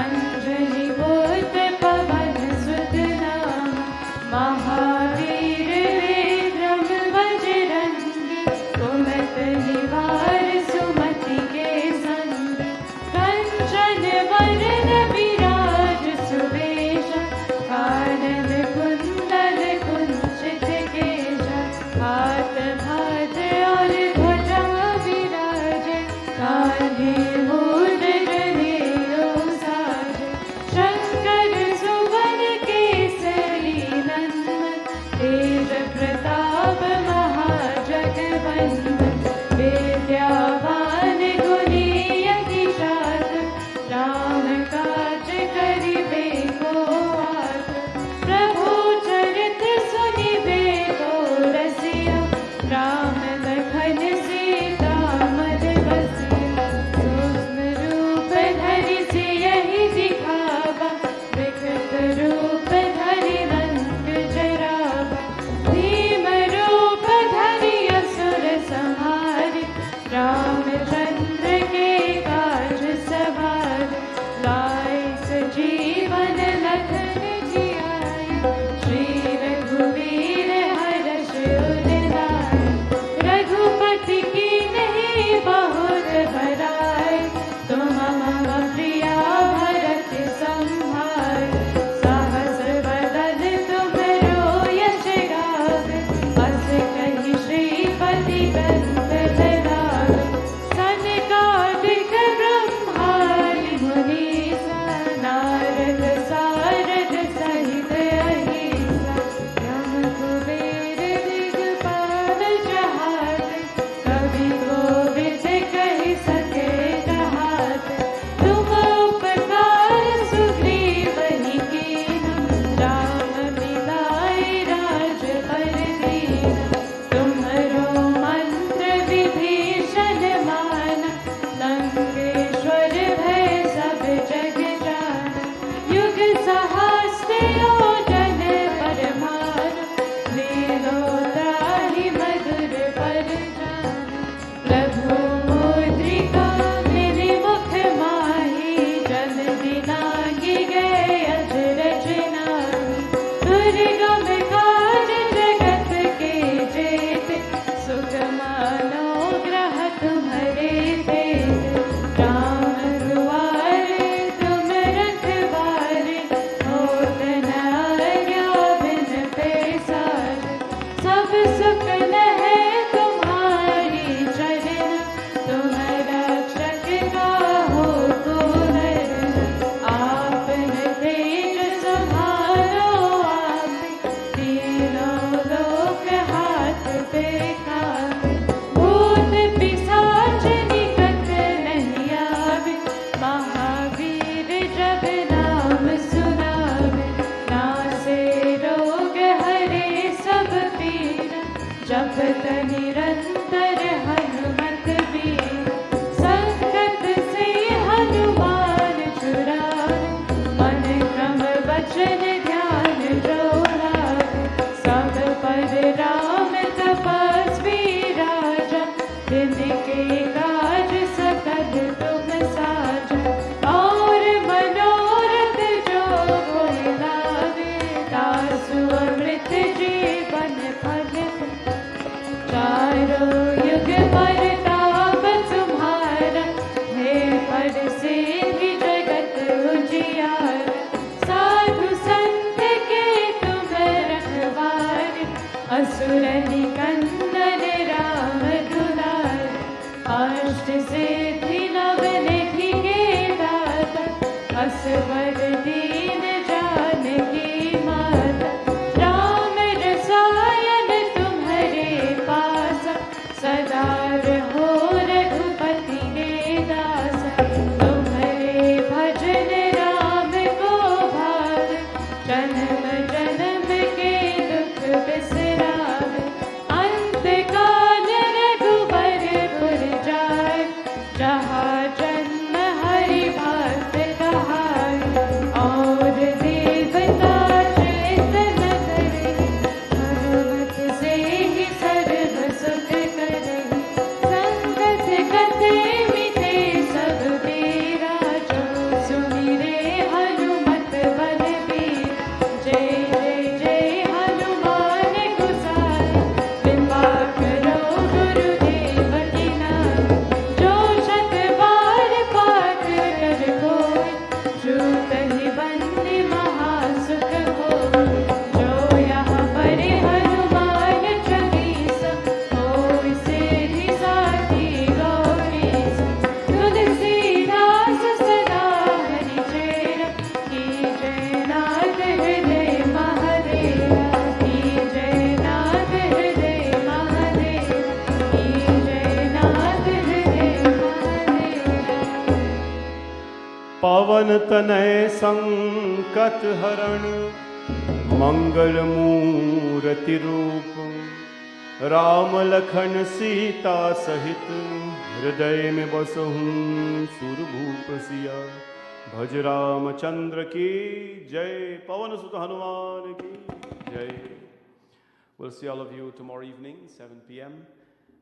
अंजनी पुत्र पवन सुत नामा। महावीर विक्रम बजरंगी। कुमति निवार सुमति के संगी। कंचन वरन विराज सुवेशा। कानन कुंडल कुंचित केशा। हाथ भात और ध्वजा विराजे। कान्हे मूढ़ गदेयो साजे। शंकर सुवन केसरी नंदन। तेज प्रताप महाजगवंदन। विद्यावान गुणी अति चातुर। राम काज करिबे को आतुर। प्रभु चरित सुनिबे को रसिया। राम लखन सीता मन बसिया। सूक्ष्म रूप धरि सियहि दिखावा। विकट रूप धरि लंक जरावा। भीम रूप धरि असुर संहारे। रामचंद्र के काज सवारे। लाए सजीवन लखन जियाए। श्री रघुवीर हर्ष उर लाए। रघुपति की नहीं बहुत बड़ाई। तुम मम प्रिया भरत संभाई। सहस बदन तुम्हरो यश गावे। अस कहि श्रीपति कंठ लगावे। सनकादिक ब्रह्मादि मुनीसा। नारद सारद सहित अहिसा। यम कुबेर दिगपाल जहाते। कवि कोविद कहि सके कहाते। तुम उपकार सुग्रीवहि कीन्हा। राम मिलाए राजपद दीन्हा। तुम्हरो मंत्र विभीषण माना। लंकेश्वर भय सब जग जाना। युग सहस्त्र योजन पर भानु। लीलो ताहि मधुर पर जानु। प्रभु मुद्रिका मेरे मुख माही। जल दिलांगी गए अजरज नाही। दुर्गम काज जगत के जेते। सुख मानो ग्रह तुम्हारे तेते। राम दुआरे तुम रखवारे। होत न आज्ञा बिन पैसारे। सब सुख लहे तुम्हारी चरण। तुम रक्षक काहू को डरना। आपन तेज सम्हारो आपे। तीनों लोक हाथ पे काबे। भूत पिशाच निकट नहीं आवे। महावीर जब नाम सुनावे। नासे रोग हरे सब पीरा। जपत निरंतर हनुमत बीरा। संकट से हनुमान छुड़ावे। मन क्रम वचन ध्यान जो लावे। सब पर राम तपस्वी राजा। तिनके काज सकल तुम साजा। और मनोरथ जो कोई लावे। तासु अमृत जीवन फल। चारों युग परताप तुम्हारा। हे पर सिद्धि जगत उजियारा। साधु संत के तुम रखवारे। असुर निकंदन राम दुलारे। अष्ट सिद्धि नव निधि के दाता। असवर दीन जानकी माता। राम रसायन तुम्हारे पासा। सदा रहो रघुपति के दासा। तुम्हारे भजन राम को भावे। जन्म जन्म पवन तनय संकट हरण मंगल मूर्ति रूप राम लखन सीता सहित हृदय में बसहूँ सुरभूप सिया भज रामचंद्र की जय पवन सुत हनुमान की जय. We'll see all of you tomorrow evening, 7 p.m.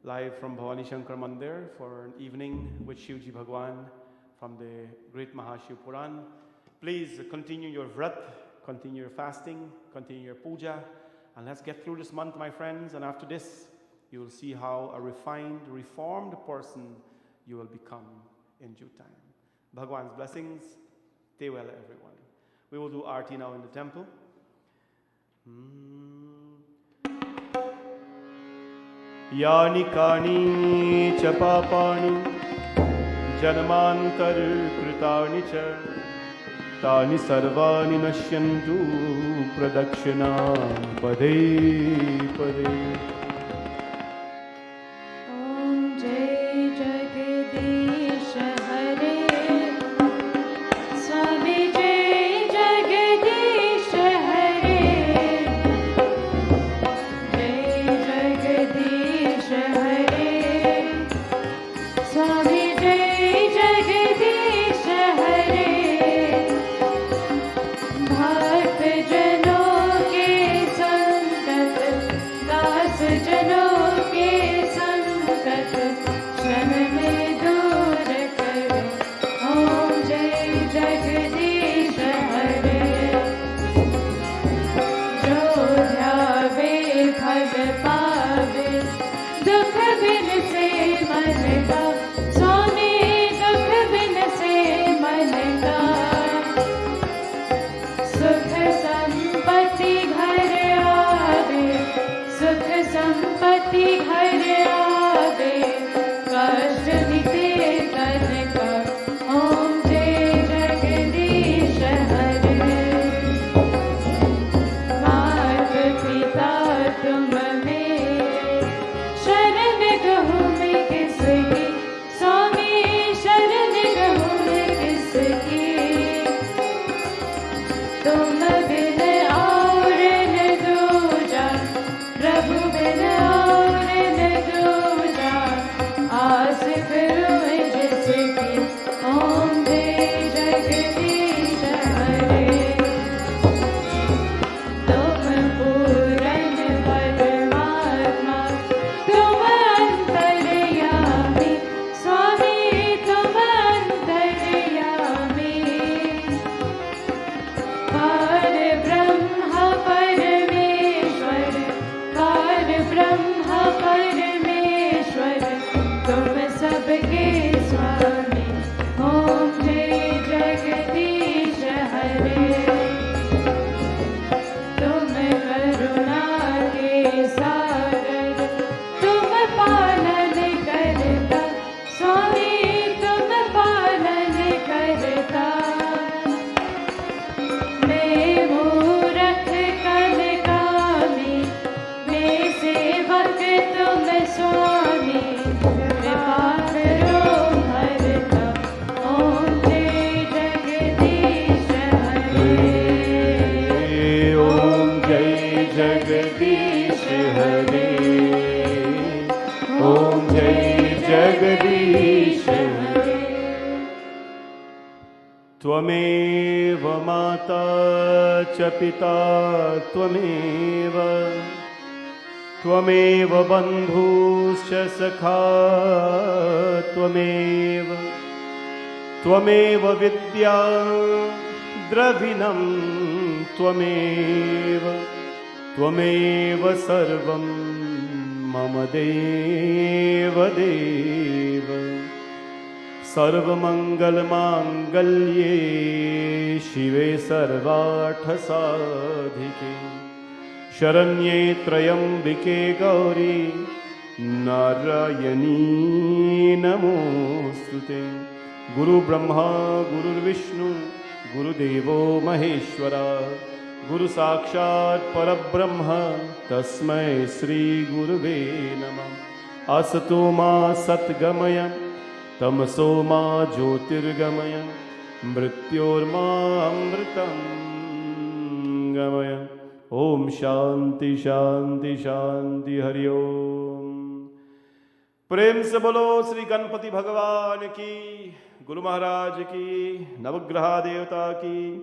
live from Bhavani Shankar Mandir for an evening with Shivji Bhagwan from the great Mahashiv Puran. Please continue your vrat, continue your fasting, continue your puja, and let's get through this month, my friends. And after this, you will see how a refined, reformed person you will become in due time. Bhagwan's blessings. Stay well, everyone. We will do Aarti now in the temple. यानि कानि च पापानि जन्मांतर कृतानि च तानि सर्वाणि नश्यन्तु प्रदक्षिणां पदे पदे. ॐ जय जगदीश हरे स्वामी जय जगदीश हरे जय जगदीश हरे स्वामी जय जगदीश हरे भक्त जनों के संकट दास जनों के संकट क्षण में दूर करे. ओम जय जगदीश हरे जो ध्यावे फल पावे दुख बिन से मन का स्वामी दुख बिन से मन का सुख संपत्ति घर आवे सुख संपत्ति घर आवे कष्ट मिटे तन का. ओम जय जगदीश हरे मात पिता तुम मेरे शरण गहूँ मैं किसकी स्वामी शरण गहूँ मैं किसकी तुम बिन और न दूजा प्रभु बिन और न दूजा आस करूं मैं जिसकी. ओम जय जगदीश हरे तुम पूरन परमात्मा तुम अंतर्यामी स्वामी तुम अंतर्यामी पार ब्रह्म परमेश्वर पार ब्रह्म परमेश्वर तुम सबके स्वामी. ओम जय जगदीश हरे तुम करुणा के सागर तुम पालन करता स्वामी तुम पालन करता. मैं मूरख कन कामी मैं सेवक तुम स्वामी कृपा करो हरता. ओम जय जगदीश हरे ओम जय जगदीश हरे ओम जय जगदीश हरे. त्वमेव माता च पिता त्वमेव त्वमेव बन्धुश्च सखा त्वमेव त्वमेव विद्या द्रविणं त्वमेव त्वमेव सर्वं मम देव देव. सर्वमङ्गलमाङ्गल्ये शिवे सर्वार्थसाधिके शरण्ये त्र्यम्बिके गौरी नारायणी नमोऽस्तुते. गुरु ब्रह्मा गुरुर्विष्णु गुरुदेवो महेश्वरा गुरु साक्षात् परब्रह्म तस्मै श्री गुरुवे नमः. असतो मा सद्गमय तमसो मा ज्योतिर्गमय मृत्योर्मामृतं गमय। ओम शांति शांति शांति हरि ओम। प्रेम से बोलो श्री गणपति भगवान की, गुरु महाराज की, नवग्रह देवता की,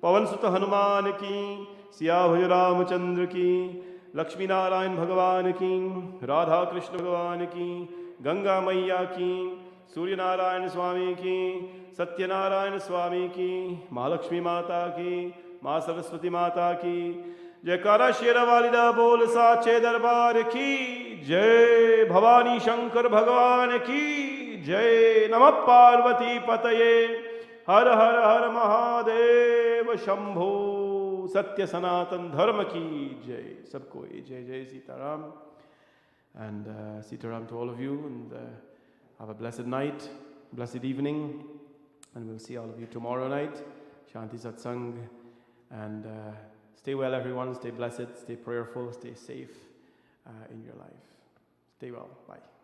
पवन सुत हनुमान की, सियाभुज रामचंद्र की, लक्ष्मी नारायण भगवान की, राधा कृष्ण भगवान की, गंगा मैया की, सूर्य नारायण स्वामी की, सत्यनारायण स्वामी की, महालक्ष्मी माता की, माँ सरस्वती माता की जयकारा। शेरा वालिदा बोल साचे दरबार की जय। भवानी शंकर भगवान की जय। नमः पार्वती पतये। हर हर हर महादेव शंभो। सत्य सनातन धर्म की जय। सबको जय जय Sitaram. And Sitaram to all of you, and have a blessed night, blessed evening, and we'll see all of you tomorrow night. Shanti Satsang, and stay well everyone, stay blessed, stay prayerful, stay safe in your life. Stay well, bye.